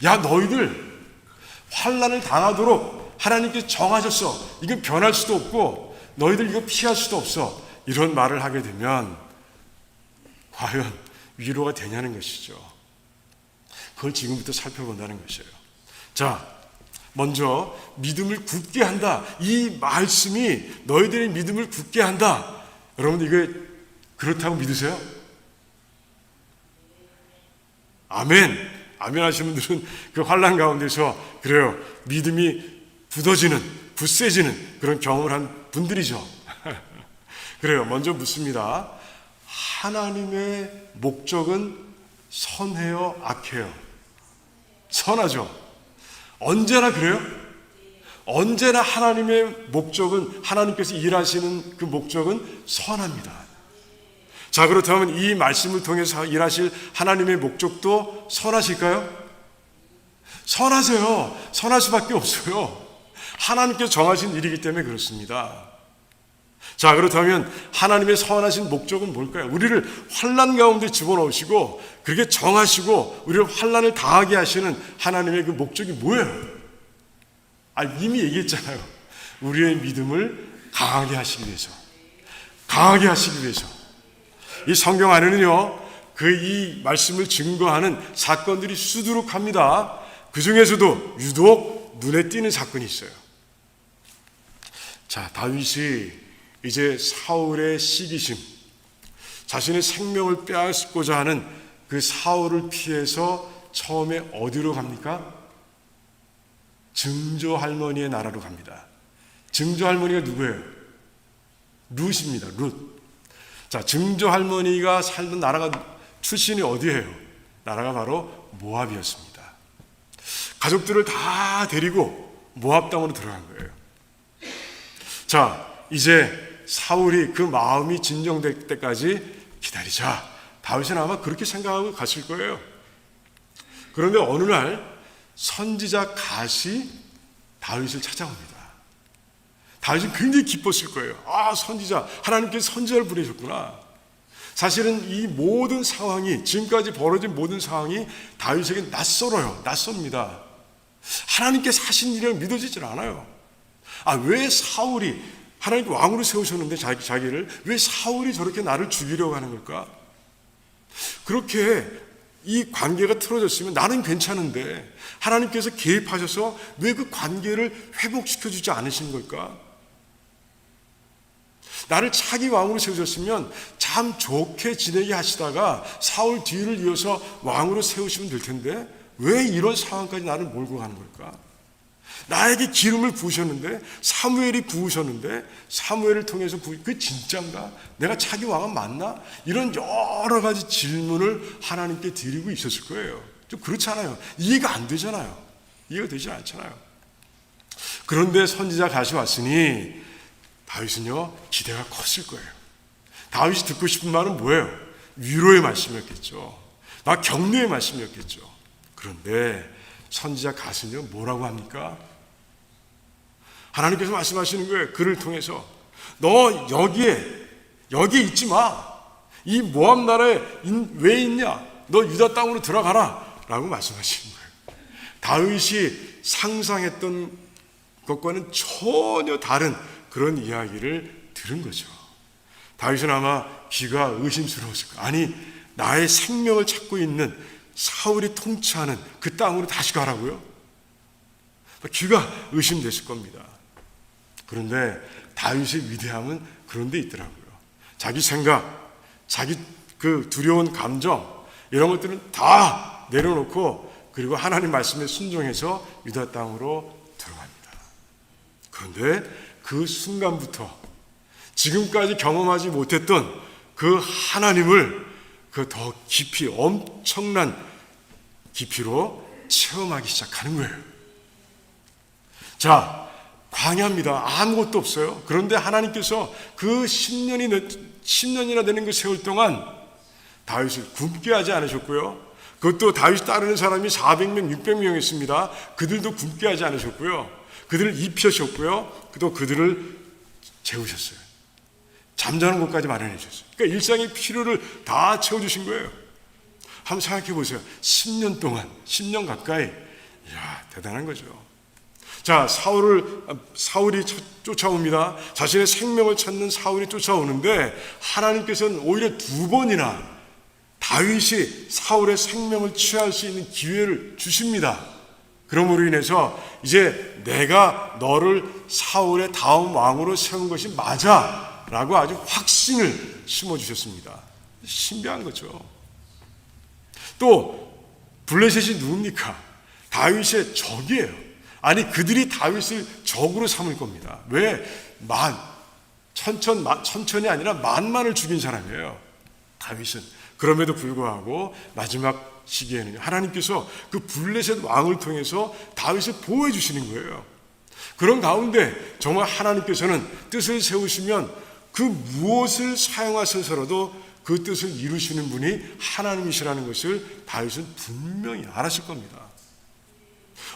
야, 너희들 환난을 당하도록 하나님께서 정하셨어. 이건 변할 수도 없고 너희들 이거 피할 수도 없어. 이런 말을 하게 되면 과연 위로가 되냐는 것이죠. 그걸 지금부터 살펴본다는 것이에요. 자, 먼저 믿음을 굳게 한다. 이 말씀이 너희들의 믿음을 굳게 한다. 여러분, 이게 그렇다고 믿으세요? 아멘. 아멘 하시는 분들은 그 환난 가운데서 그래요, 믿음이 굳어지는, 굳세지는 그런 경험을 한 분들이죠. 그래요. 먼저 묻습니다. 하나님의 목적은 선해요, 악해요? 선하죠. 언제나 그래요? 언제나 하나님의 목적은, 하나님께서 일하시는 그 목적은 선합니다. 자, 그렇다면 이 말씀을 통해서 일하실 하나님의 목적도 선하실까요? 선하세요. 선할 수밖에 없어요. 하나님께서 정하신 일이기 때문에 그렇습니다. 자, 그렇다면 하나님의 선하신 목적은 뭘까요? 우리를 환난 가운데 집어넣으시고 그렇게 정하시고 우리를 환난을 당하게 하시는 하나님의 그 목적이 뭐예요? 이미 얘기했잖아요. 우리의 믿음을 강하게 하시기 위해서. 강하게 하시기 위해서. 이 성경 안에는요, 이 말씀을 증거하는 사건들이 수두룩합니다. 그 중에서도 유독 눈에 띄는 사건이 있어요. 자, 다윗이 이제 사울의 시기심, 자신의 생명을 빼앗고자 하는 그 사울을 피해서 처음에 어디로 갑니까? 증조 할머니의 나라로 갑니다. 증조 할머니가 누구예요? 룻입니다. 룻. 자, 증조 할머니가 살던 나라가 출신이 어디예요? 나라가 바로 모압이었습니다. 가족들을 다 데리고 모압 땅으로 들어간 거예요. 자, 이제 사울이 그 마음이 진정될 때까지 기다리자. 다윗은 아마 그렇게 생각하고 갔을 거예요. 그런데 어느 날 선지자 갓이 다윗을 찾아옵니다. 다윗은 굉장히 기뻤을 거예요. 선지자, 하나님께서 선지자를 보내셨구나. 사실은 이 모든 상황이, 지금까지 벌어진 모든 상황이 다윗에게 낯설어요. 낯섭니다. 하나님께서 하신 일이라고 믿어지질 않아요. 왜 사울이, 하나님께 왕으로 세우셨는데 자기를, 왜 사울이 저렇게 나를 죽이려고 하는 걸까? 그렇게 이 관계가 틀어졌으면 나는 괜찮은데 하나님께서 개입하셔서 왜 그 관계를 회복시켜주지 않으신 걸까? 나를 차기 왕으로 세우셨으면 참 좋게 지내게 하시다가 사울 뒤를 이어서 왕으로 세우시면 될 텐데 왜 이런 상황까지 나를 몰고 가는 걸까? 나에게 기름을 부으셨는데, 사무엘이 부으셨는데, 사무엘을 통해서 그 진짜인가? 내가 차기 왕은 맞나? 이런 여러 가지 질문을 하나님께 드리고 있었을 거예요. 좀 그렇잖아요. 이해가 안 되잖아요. 이해가 되지 않잖아요. 그런데 선지자 갓이 왔으니 다윗은요, 기대가 컸을 거예요. 다윗이 듣고 싶은 말은 뭐예요? 위로의 말씀이었겠죠. 격려의 말씀이었겠죠. 그런데 선지자 갓은요, 뭐라고 합니까? 하나님께서 말씀하시는 거예요. 그를 통해서 너 여기에 있지 마. 이 모압 나라에 왜 있냐? 너 유다 땅으로 들어가라 라고 말씀하시는 거예요. 다윗이 상상했던 것과는 전혀 다른 그런 이야기를 들은 거죠. 다윗은 아마 귀가 의심스러웠을 거예요. 아니, 나의 생명을 찾고 있는 사울이 통치하는 그 땅으로 다시 가라고요? 귀가 의심됐을 겁니다. 그런데 다윗의 위대함은 그런 데 있더라고요. 자기 생각, 자기 그 두려운 감정, 이런 것들은 다 내려놓고 그리고 하나님 말씀에 순종해서 유다 땅으로 들어갑니다. 그런데 그 순간부터 지금까지 경험하지 못했던 그 하나님을 그 더 깊이, 엄청난 깊이로 체험하기 시작하는 거예요. 자, 광야입니다. 아무것도 없어요. 그런데 하나님께서 그 10년이나 되는 그 세월 동안 다윗을 굶게 하지 않으셨고요. 그것도 다윗 따르는 사람이 400명, 600명 있습니다. 그들도 굶게 하지 않으셨고요. 그들을 입히셨고요. 또 그들을 재우셨어요. 잠자는 곳까지 마련해 주셨어요. 그러니까 일상의 필요를 다 채워주신 거예요. 한번 생각해 보세요. 10년 동안, 10년 가까이. 이야, 대단한 거죠. 자, 사울이 쫓아옵니다. 자신의 생명을 찾는 사울이 쫓아오는데 하나님께서는 오히려 2번이나 다윗이 사울의 생명을 취할 수 있는 기회를 주십니다. 그러므로 인해서 이제 내가 너를 사울의 다음 왕으로 세운 것이 맞아 라고 아주 확신을 심어주셨습니다. 신비한 거죠. 또 블레셋이 누굽니까? 다윗의 적이에요. 아니, 그들이 다윗을 적으로 삼을 겁니다. 왜? 천천이 아니라 만만을 죽인 사람이에요, 다윗은. 그럼에도 불구하고 마지막 시기에는 하나님께서 그 블레셋 왕을 통해서 다윗을 보호해 주시는 거예요. 그런 가운데 정말 하나님께서는 뜻을 세우시면 그 무엇을 사용하셔서라도 그 뜻을 이루시는 분이 하나님이시라는 것을 다윗은 분명히 알았을 겁니다.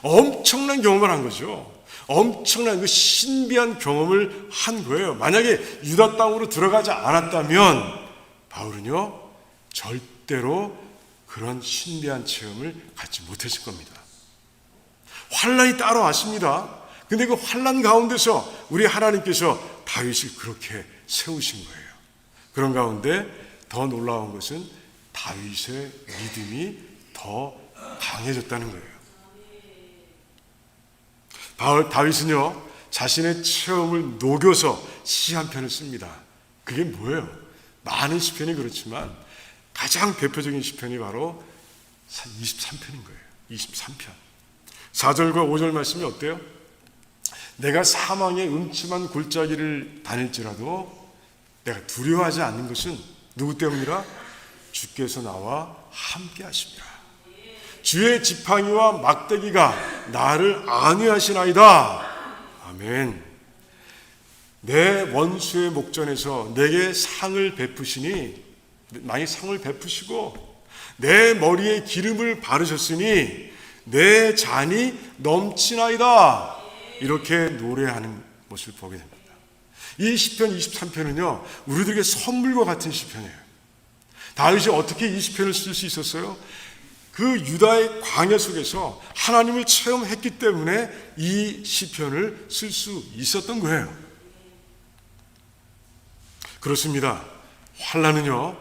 엄청난 경험을 한 거죠. 엄청난 그 신비한 경험을 한 거예요. 만약에 유다 땅으로 들어가지 않았다면 바울은요 절대로 그런 신비한 체험을 갖지 못했을 겁니다. 환난이 따라왔습니다. 근데 그 환난 가운데서 우리 하나님께서 다윗을 그렇게 세우신 거예요. 그런 가운데 더 놀라운 것은 다윗의 믿음이 더 강해졌다는 거예요. 다윗은요 자신의 체험을 녹여서 시 한 편을 씁니다. 그게 뭐예요? 많은 시편이 그렇지만 가장 대표적인 시편이 바로 23편인 거예요. 23편 4절과 5절 말씀이 어때요? 내가 사망의 음침한 골짜기를 다닐지라도 내가 두려워하지 않는 것은 누구 때문이라? 주께서 나와 함께 하심이라. 주의 지팡이와 막대기가 나를 안위하시나이다. 아멘. 내 원수의 목전에서 내게 상을 베푸시니, 많이 상을 베푸시고 내 머리에 기름을 바르셨으니 내 잔이 넘치나이다. 이렇게 노래하는 모습을 보게 됩니다. 이 시편 23편은요 우리들에게 선물과 같은 시편이에요. 다윗이 어떻게 이 시편을 쓸 수 있었어요? 그 유다의 광야 속에서 하나님을 체험했기 때문에 이 시편을 쓸 수 있었던 거예요. 그렇습니다. 환난은요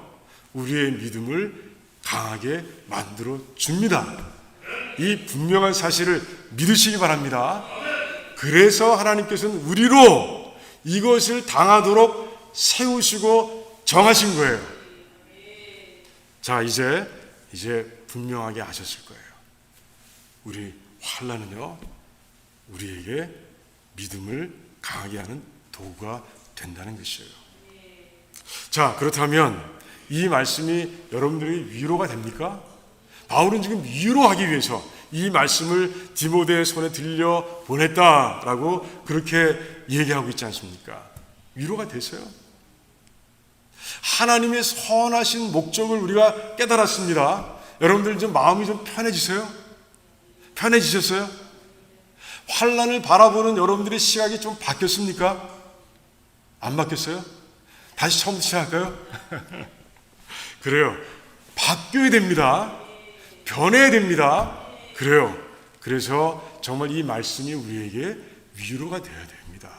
우리의 믿음을 강하게 만들어 줍니다. 이 분명한 사실을 믿으시기 바랍니다. 그래서 하나님께서는 우리로 이것을 당하도록 세우시고 정하신 거예요. 자, 이제 분명하게 아셨을 거예요. 우리 환난은요 우리에게 믿음을 강하게 하는 도구가 된다는 것이에요. 자, 그렇다면 이 말씀이 여러분들이 위로가 됩니까? 바울은 지금 위로하기 위해서 이 말씀을 디모데의 손에 들려 보냈다라고 그렇게 얘기하고 있지 않습니까? 위로가 되세요? 하나님의 선하신 목적을 우리가 깨달았습니다. 여러분들 좀 마음이 좀 편해지세요? 편해지셨어요? 환난을 바라보는 여러분들의 시각이 좀 바뀌었습니까? 안 바뀌었어요? 다시 처음부터 시작할까요? 그래요. 바뀌어야 됩니다. 변해야 됩니다. 그래요. 그래서 정말 이 말씀이 우리에게 위로가 되어야 됩니다.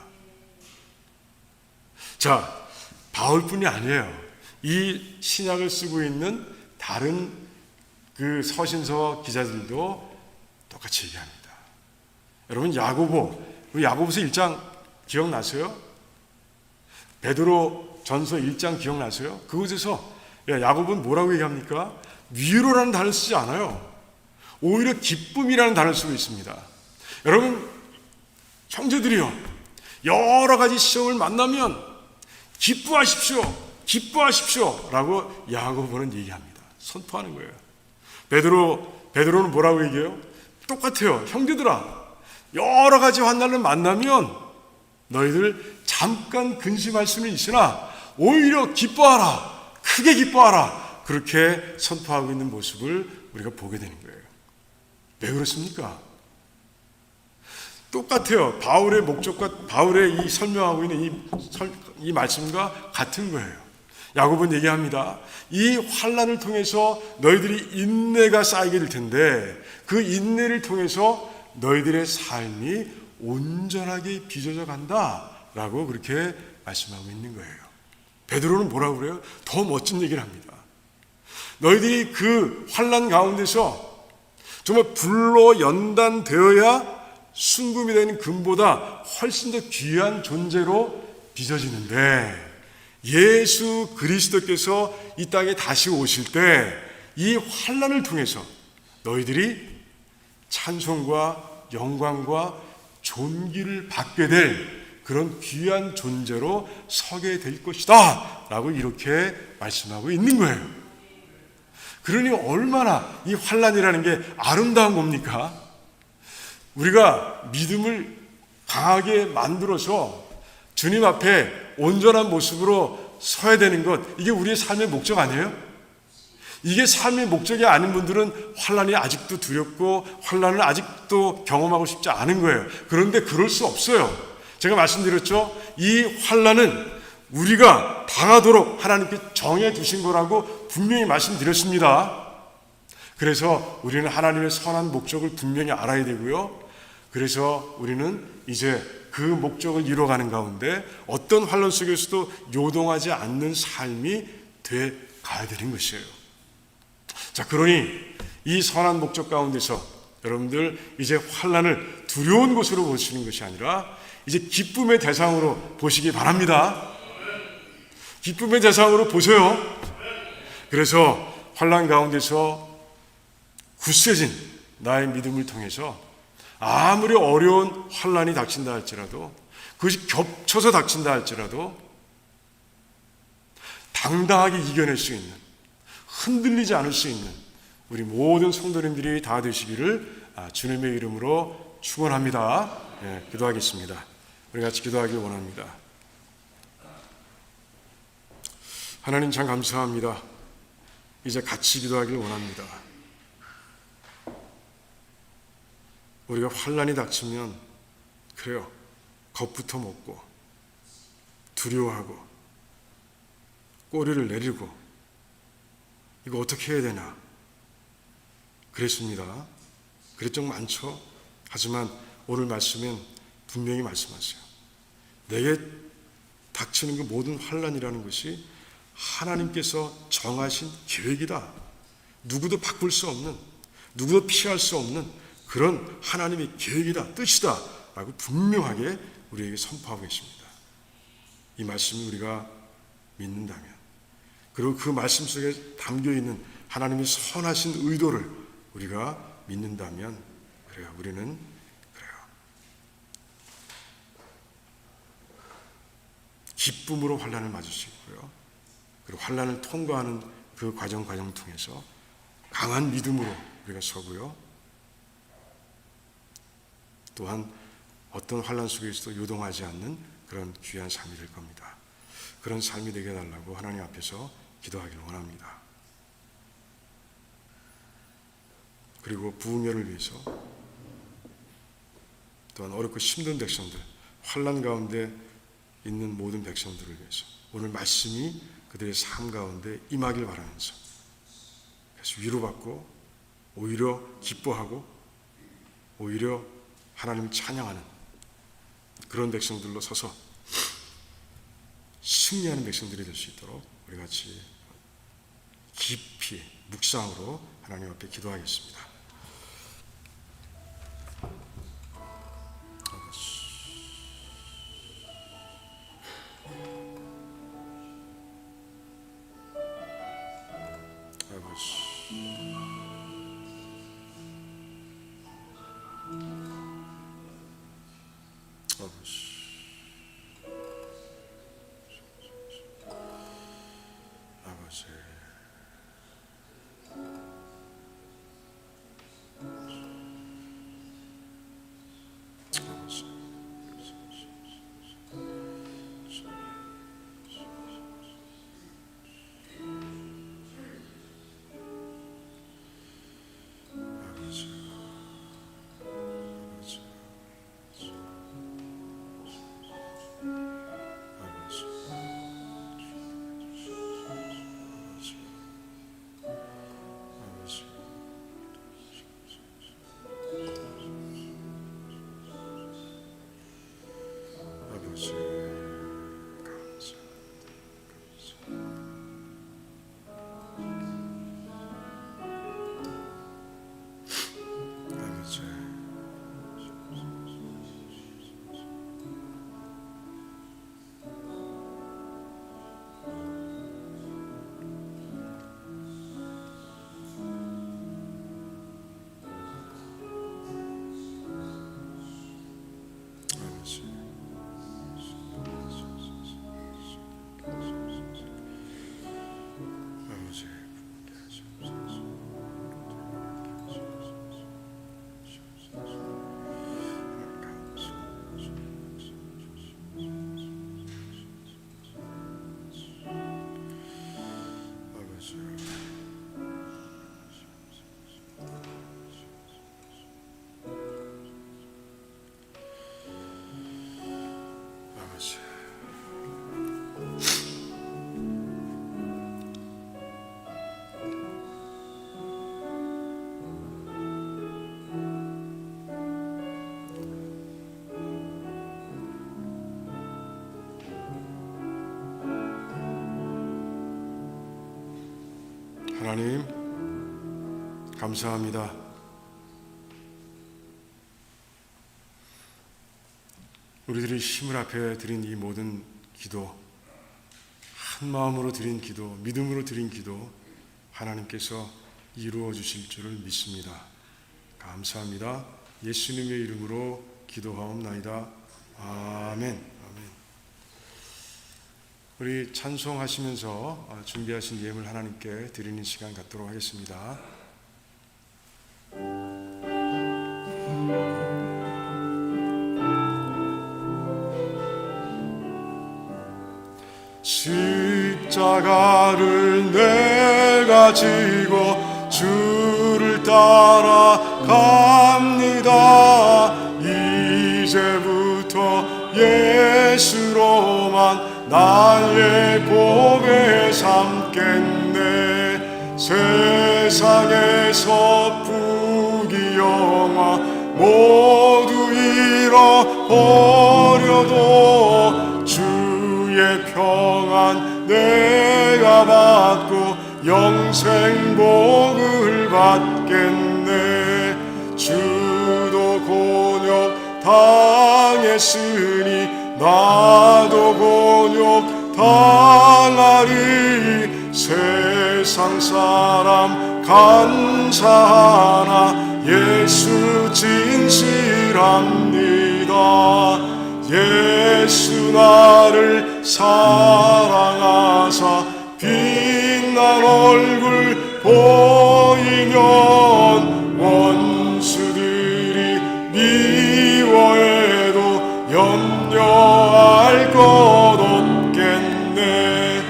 자, 바울뿐이 아니에요. 이 신약을 쓰고 있는 다른 그 서신서 기자들도 똑같이 얘기합니다. 여러분 야고보서 1장 기억나세요? 베드로 전서 1장 기억나세요? 그곳에서 야고보는 뭐라고 얘기합니까? 위로라는 단어를 쓰지 않아요. 오히려 기쁨이라는 단어를 쓰고 있습니다. 여러분 형제들이요, 여러 가지 시험을 만나면 기뻐하십시오 라고 야고보는 얘기합니다. 선포하는 거예요. 베드로는 뭐라고 얘기해요? 똑같아요. 형제들아, 여러 가지 환난을 만나면 너희들 잠깐 근심할 수는 있으나 오히려 기뻐하라, 크게 기뻐하라, 그렇게 선포하고 있는 모습을 우리가 보게 되는 거예요. 왜 그렇습니까? 똑같아요. 바울의 목적과 바울의 이 설명하고 있는 이 말씀과 같은 거예요. 야고보는 얘기합니다. 이 환난을 통해서 너희들이 인내가 쌓이게 될 텐데 그 인내를 통해서 너희들의 삶이 온전하게 빚어져 간다라고 그렇게 말씀하고 있는 거예요. 베드로는 뭐라고 그래요? 더 멋진 얘기를 합니다. 너희들이 그 환난 가운데서 정말 불로 연단되어야 순금이 되는 금보다 훨씬 더 귀한 존재로 빚어지는데 예수 그리스도께서 이 땅에 다시 오실 때 이 환난을 통해서 너희들이 찬송과 영광과 존귀를 받게 될 그런 귀한 존재로 서게 될 것이다 라고 이렇게 말씀하고 있는 거예요. 그러니 얼마나 이 환난이라는 게 아름다운 겁니까? 우리가 믿음을 강하게 만들어서 주님 앞에 온전한 모습으로 서야 되는 것, 이게 우리의 삶의 목적 아니에요? 이게 삶의 목적이 아닌 분들은 환난이 아직도 두렵고 환난을 아직도 경험하고 싶지 않은 거예요. 그런데 그럴 수 없어요. 제가 말씀드렸죠. 이 환난은 우리가 당하도록 하나님께 정해 두신 거라고 분명히 말씀드렸습니다. 그래서 우리는 하나님의 선한 목적을 분명히 알아야 되고요. 그래서 우리는 이제 그 목적을 이뤄가는 가운데 어떤 환난 속에서도 요동하지 않는 삶이 돼 가야 되는 것이에요. 자, 그러니 이 선한 목적 가운데서 여러분들 이제 환난을 두려운 것으로 보시는 것이 아니라 이제 기쁨의 대상으로 보시기 바랍니다. 기쁨의 대상으로 보세요. 그래서 환난 가운데서 굳세진 나의 믿음을 통해서 아무리 어려운 환난이 닥친다 할지라도, 그것이 겹쳐서 닥친다 할지라도 당당하게 이겨낼 수 있는, 흔들리지 않을 수 있는 우리 모든 성도님들이 다 되시기를 주님의 이름으로 축원합니다. 네, 기도하겠습니다. 우리 같이 기도하길 원합니다. 하나님 참 감사합니다. 이제 같이 기도하길 원합니다. 우리가 환난이 닥치면 그래요, 겁부터 먹고 두려워하고 꼬리를 내리고 이거 어떻게 해야 되나 그랬습니다. 그랬던 적 많죠. 하지만 오늘 말씀은 분명히 말씀하세요. 내게 닥치는 그 모든 환난이라는 것이 하나님께서 정하신 계획이다. 누구도 바꿀 수 없는, 누구도 피할 수 없는 그런 하나님의 계획이다, 뜻이다 라고 분명하게 우리에게 선포하고 계십니다. 이 말씀을 우리가 믿는다면, 그리고 그 말씀 속에 담겨있는 하나님의 선하신 의도를 우리가 믿는다면, 그래요, 우리는 그래요, 기쁨으로 환난을 맞을 수 있고요. 그리고 환난을 통과하는 그 과정 통해서 강한 믿음으로 우리가 서고요. 또한 어떤 환난 속에서도 요동하지 않는 그런 귀한 삶이 될 겁니다. 그런 삶이 되게 해달라고 하나님 앞에서 기도하기를 원합니다. 그리고 부흥회를 위해서, 또한 어렵고 힘든 백성들, 환난 가운데 있는 모든 백성들을 위해서 오늘 말씀이 그들의 삶 가운데 임하길 바라면서, 그래서 위로받고 오히려 기뻐하고 오히려 하나님을 찬양하는 그런 백성들로 서서 승리하는 백성들이 될 수 있도록 우리 같이 깊이 묵상으로 하나님 앞에 기도하겠습니다. 아버지, 하나님, 감사합니다. 우리들이 힘을 앞에 드린 이 모든 기도, 한 마음으로 드린 기도, 믿음으로 드린 기도, 하나님께서 이루어 주실 줄을 믿습니다. 감사합니다. 예수님의 이름으로 기도하옵나이다. 아멘. 아멘. 우리 찬송하시면서 준비하신 예물 하나님께 드리는 시간 갖도록 하겠습니다. 십자가를 내가 지고 주를 따라갑니다. 이제부터 예수로만 나의 보배 삼겠네. 세상에서 부귀영화 모두 잃어버려도 주의 평안 내가 받고 영생 복을 받겠네. 주도 곤욕 당했으니 나도 곤욕 당하리. 세상 사람 간사하나 예수 진실합니다. 예수 나를 사랑하사 빛난 얼굴 보이면 원수들이 미워해도 염려할 것 없겠네.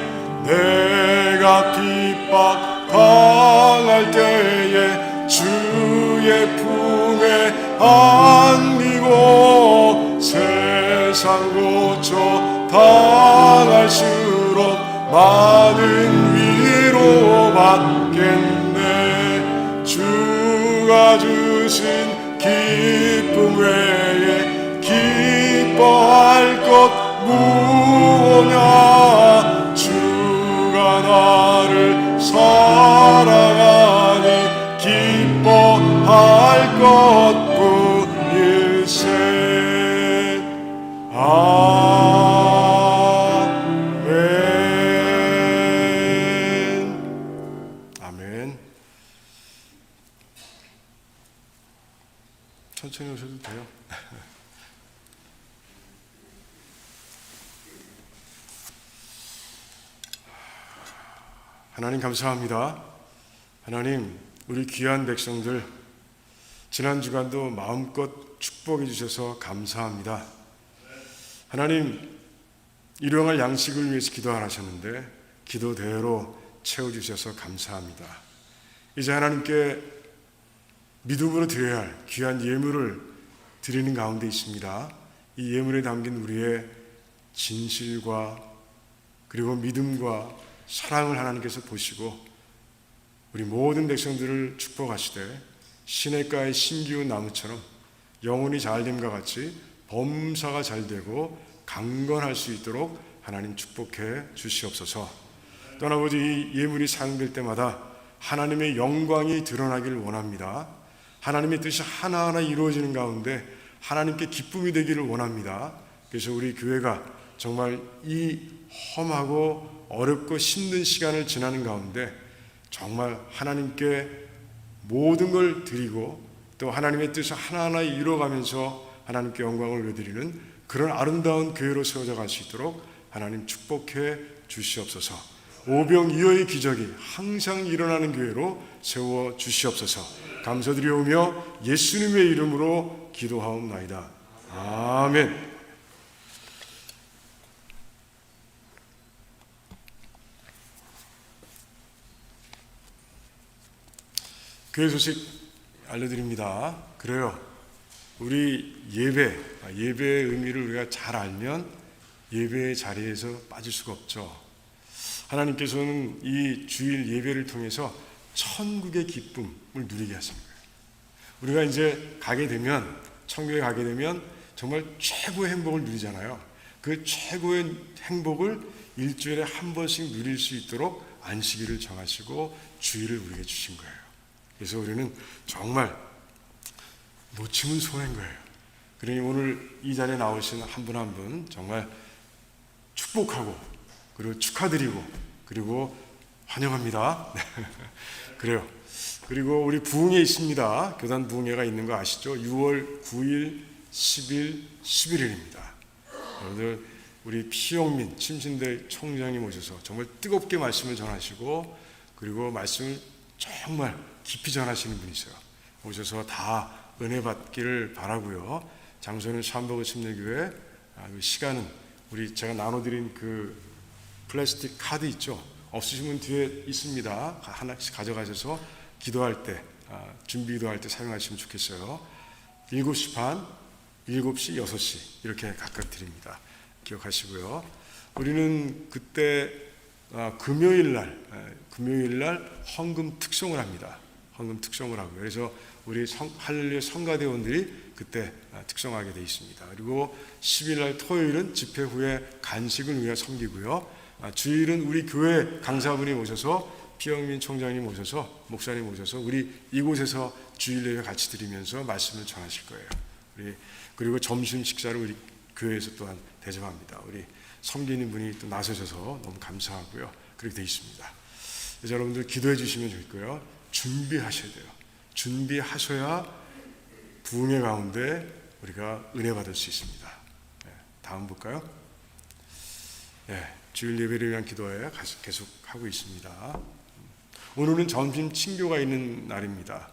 내가 핍박 당할 때에 주의 품에 안기고 세상 고쳐 당할수록 많은 위로 받겠네. 주가 주신 기쁨 외에 기뻐할 것 무엇냐. 주가 나를 사랑하니 기뻐할 것뿐일세. 아멘. 천천히 오셔도 돼요. 하나님 감사합니다. 하나님, 우리 귀한 백성들 지난 주간도 마음껏 축복해 주셔서 감사합니다. 하나님, 일용할 양식을 위해서 기도 안 하셨는데 기도대로 채워주셔서 감사합니다. 이제 하나님께 믿음으로 드려야 할 귀한 예물을 드리는 가운데 있습니다. 이 예물에 담긴 우리의 진실과 그리고 믿음과 사랑을 하나님께서 보시고 우리 모든 백성들을 축복하시되 시냇가의 심기운 나무처럼 영혼이 잘됨과 같이 범사가 잘되고 강건할 수 있도록 하나님 축복해 주시옵소서. 또한 아버지, 이 예물이 사용될 때마다 하나님의 영광이 드러나길 원합니다. 하나님의 뜻이 하나하나 이루어지는 가운데 하나님께 기쁨이 되기를 원합니다. 그래서 우리 교회가 정말 이 험하고 어렵고 힘든 시간을 지나는 가운데 정말 하나님께 모든 걸 드리고 또 하나님의 뜻을 하나하나 이루어가면서 하나님께 영광을 올려드리는 그런 아름다운 교회로 세워져 갈 수 있도록 하나님 축복해 주시옵소서. 오병이어의 기적이 항상 일어나는 교회로 세워 주시옵소서. 감사드리오며 예수님의 이름으로 기도하옵나이다. 아멘. 교회 소식 알려드립니다. 그래요. 우리 예배의 의미를 우리가 잘 알면 예배의 자리에서 빠질 수가 없죠. 하나님께서는 이 주일 예배를 통해서 천국의 기쁨을 누리게 하십니다. 우리가 이제 가게 되면, 천국에 가게 되면 정말 최고의 행복을 누리잖아요. 그 최고의 행복을 일주일에 한 번씩 누릴 수 있도록 안식일을 정하시고 주일을 우리에게 주신 거예요. 그래서 우리는 정말 놓치면 손해인 거예요. 그러니 오늘 이 자리에 나오신 한 분 한 분 정말 축복하고 그리고 축하드리고 그리고 환영합니다. 그래요. 그리고 우리 부흥회 있습니다. 교단 부흥회가 있는 거 아시죠? 6월 9일, 10일, 11일입니다. 여러분들 우리 피영민 침신대 총장님 오셔서 정말 뜨겁게 말씀을 전하시고 그리고 말씀을 정말 깊이 전하시는 분이세요. 오셔서 다 은혜 받기를 바라고요. 장소는 샴버그 침례교회, 시간은 우리 제가 나눠드린 그 플라스틱 카드 있죠? 없으시면 뒤에 있습니다. 하나씩 가져가셔서 기도할 때, 준비 기도할 때 사용하시면 좋겠어요. 7시 반, 7시, 6시 이렇게 각각 드립니다. 기억하시고요. 우리는 그때 금요일 날 헌금 특송을 합니다. 헌금 특송을 하고요. 그래서 우리 할렐루야 성가대원들이 그때 특송하게 되어 있습니다. 그리고 10일 날 토요일은 집회 후에 간식을 위해 섬기고요. 주일은 우리 교회 강사분이 오셔서 피영민 총장님 오셔서 목사님 오셔서 우리 이곳에서 주일 예배 같이 드리면서 말씀을 전하실 거예요. 그리고 점심 식사를 우리 교회에서 또한 대접합니다. 우리 섬기는 분이 또 나서셔서 너무 감사하고요. 그렇게 되어 있습니다. 그래서 여러분들 기도해 주시면 좋고요. 준비하셔야 돼요. 준비하셔야 부흥회 가운데 우리가 은혜 받을 수 있습니다. 다음 볼까요? 주일 예배를 위한 기도회 계속 하고 있습니다. 오늘은 점심 친교가 있는 날입니다.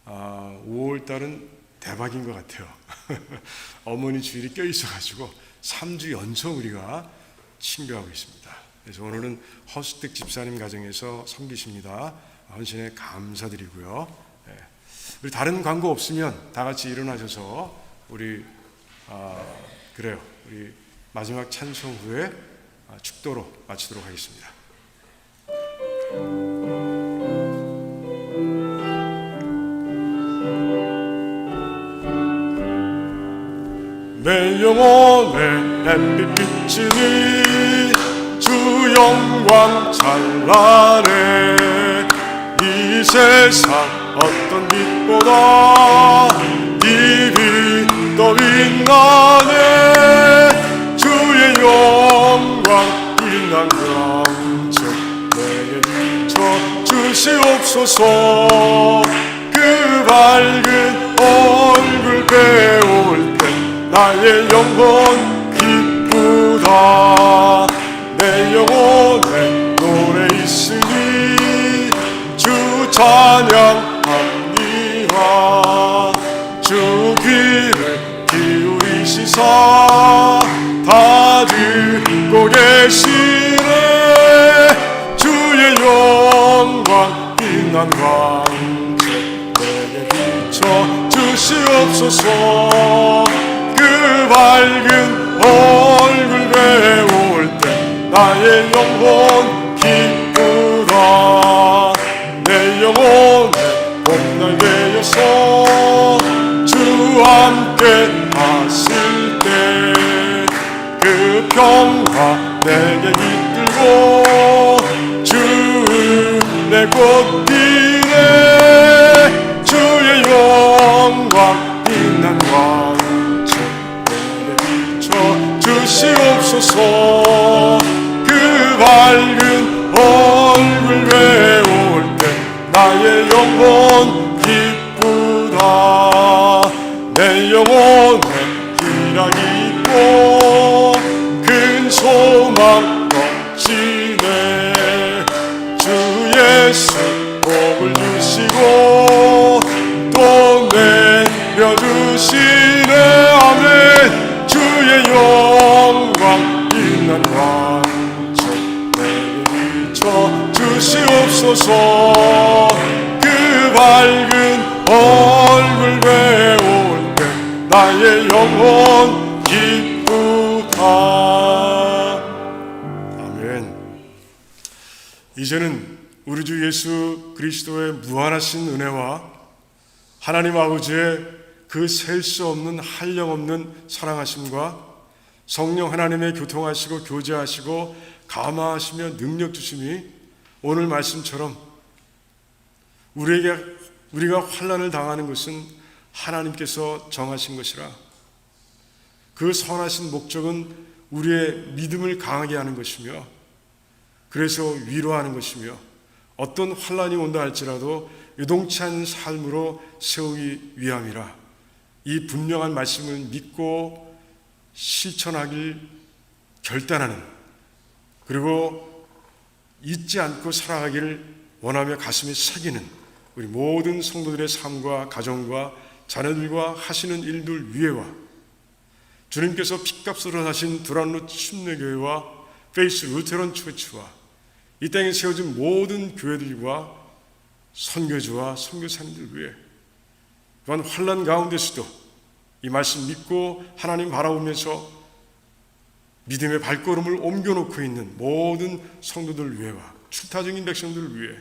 5월 달은 대박인 것 같아요. 어머니 주일이 껴있어가지고 3주 연속 우리가 친교하고 있습니다. 그래서 오늘은 허수택 집사님 가정에서 섬기십니다. 헌신에 감사드리고요. 우리 다른 광고 없으면 다 같이 일어나셔서 우리 마지막 찬송 후에 축도로 마치도록 하겠습니다. 내 영혼에 햇빛 비치니 주 영광 찬란해. 이 세상 어떤 빛보다 이 빛 더 빛나네. 주의 영광 빛난 광채 내게 비춰 주시옵소서. 그 밝은 얼굴 배울 때 나의 영혼 기쁘다. 내 영혼에 노래 있으니 주 찬양합니다. 주 귀를 기울이시사 다 듣고 계시네. 주의 영광 빛난 광채 내게 비춰 주시옵소서. 그 밝은 얼굴 배울 때 나의 영혼 기쁘다. 내 영혼에 봄날 되어서 주 함께 하실 때 그 평화 내게 깃들고 주 은혜 꽃 피네. 주의 영광 빛난 광채 내게 비춰 주시옵소서. 그 밝은 얼굴 배울 때 나의 영혼 기쁘다. 내 영혼에 희락이 있고 큰 소망 넘치네. 주 예수 복을 주시고 또 내려주시네. 아멘. 주의 영광 빛난 광채 내게 비춰 주시옵소서. 그 밝은 얼굴 배울 때 나의 영혼 기쁘다. 아멘. 이제는 우리 주 예수 그리스도의 무한하신 은혜와 하나님 아버지의 그 셀 수 없는 한량없는 사랑하심과 성령 하나님의 교통하시고 교제하시고 감화하시며 능력 주심이 오늘 말씀처럼 우리가 환난을 당하는 것은 하나님께서 정하신 것이라 그 선하신 목적은 우리의 믿음을 강하게 하는 것이며 그래서 위로하는 것이며 어떤 환난이 온다 할지라도 요동치 않은 삶으로 세우기 위함이라 이 분명한 말씀을 믿고 실천하길 결단하는 그리고 잊지 않고 살아가기를 원하며 가슴에 새기는 우리 모든 성도들의 삶과 가정과 자녀들과 하시는 일들 위에와 주님께서 핏값으로 사신 두란노 침례교회와 페이스 루테론 처치와 이 땅에 세워진 모든 교회들과 선교주와 선교사님들 위해 또한 환난 가운데서도 이 말씀 믿고 하나님 바라보면서 믿음의 발걸음을 옮겨놓고 있는 모든 성도들 위해와 출타 중인 백성들을 위해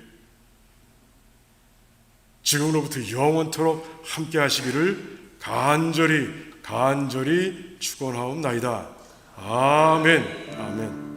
지금으로부터 영원토록 함께 하시기를 간절히 축원하옵나이다. 아멘. 아멘.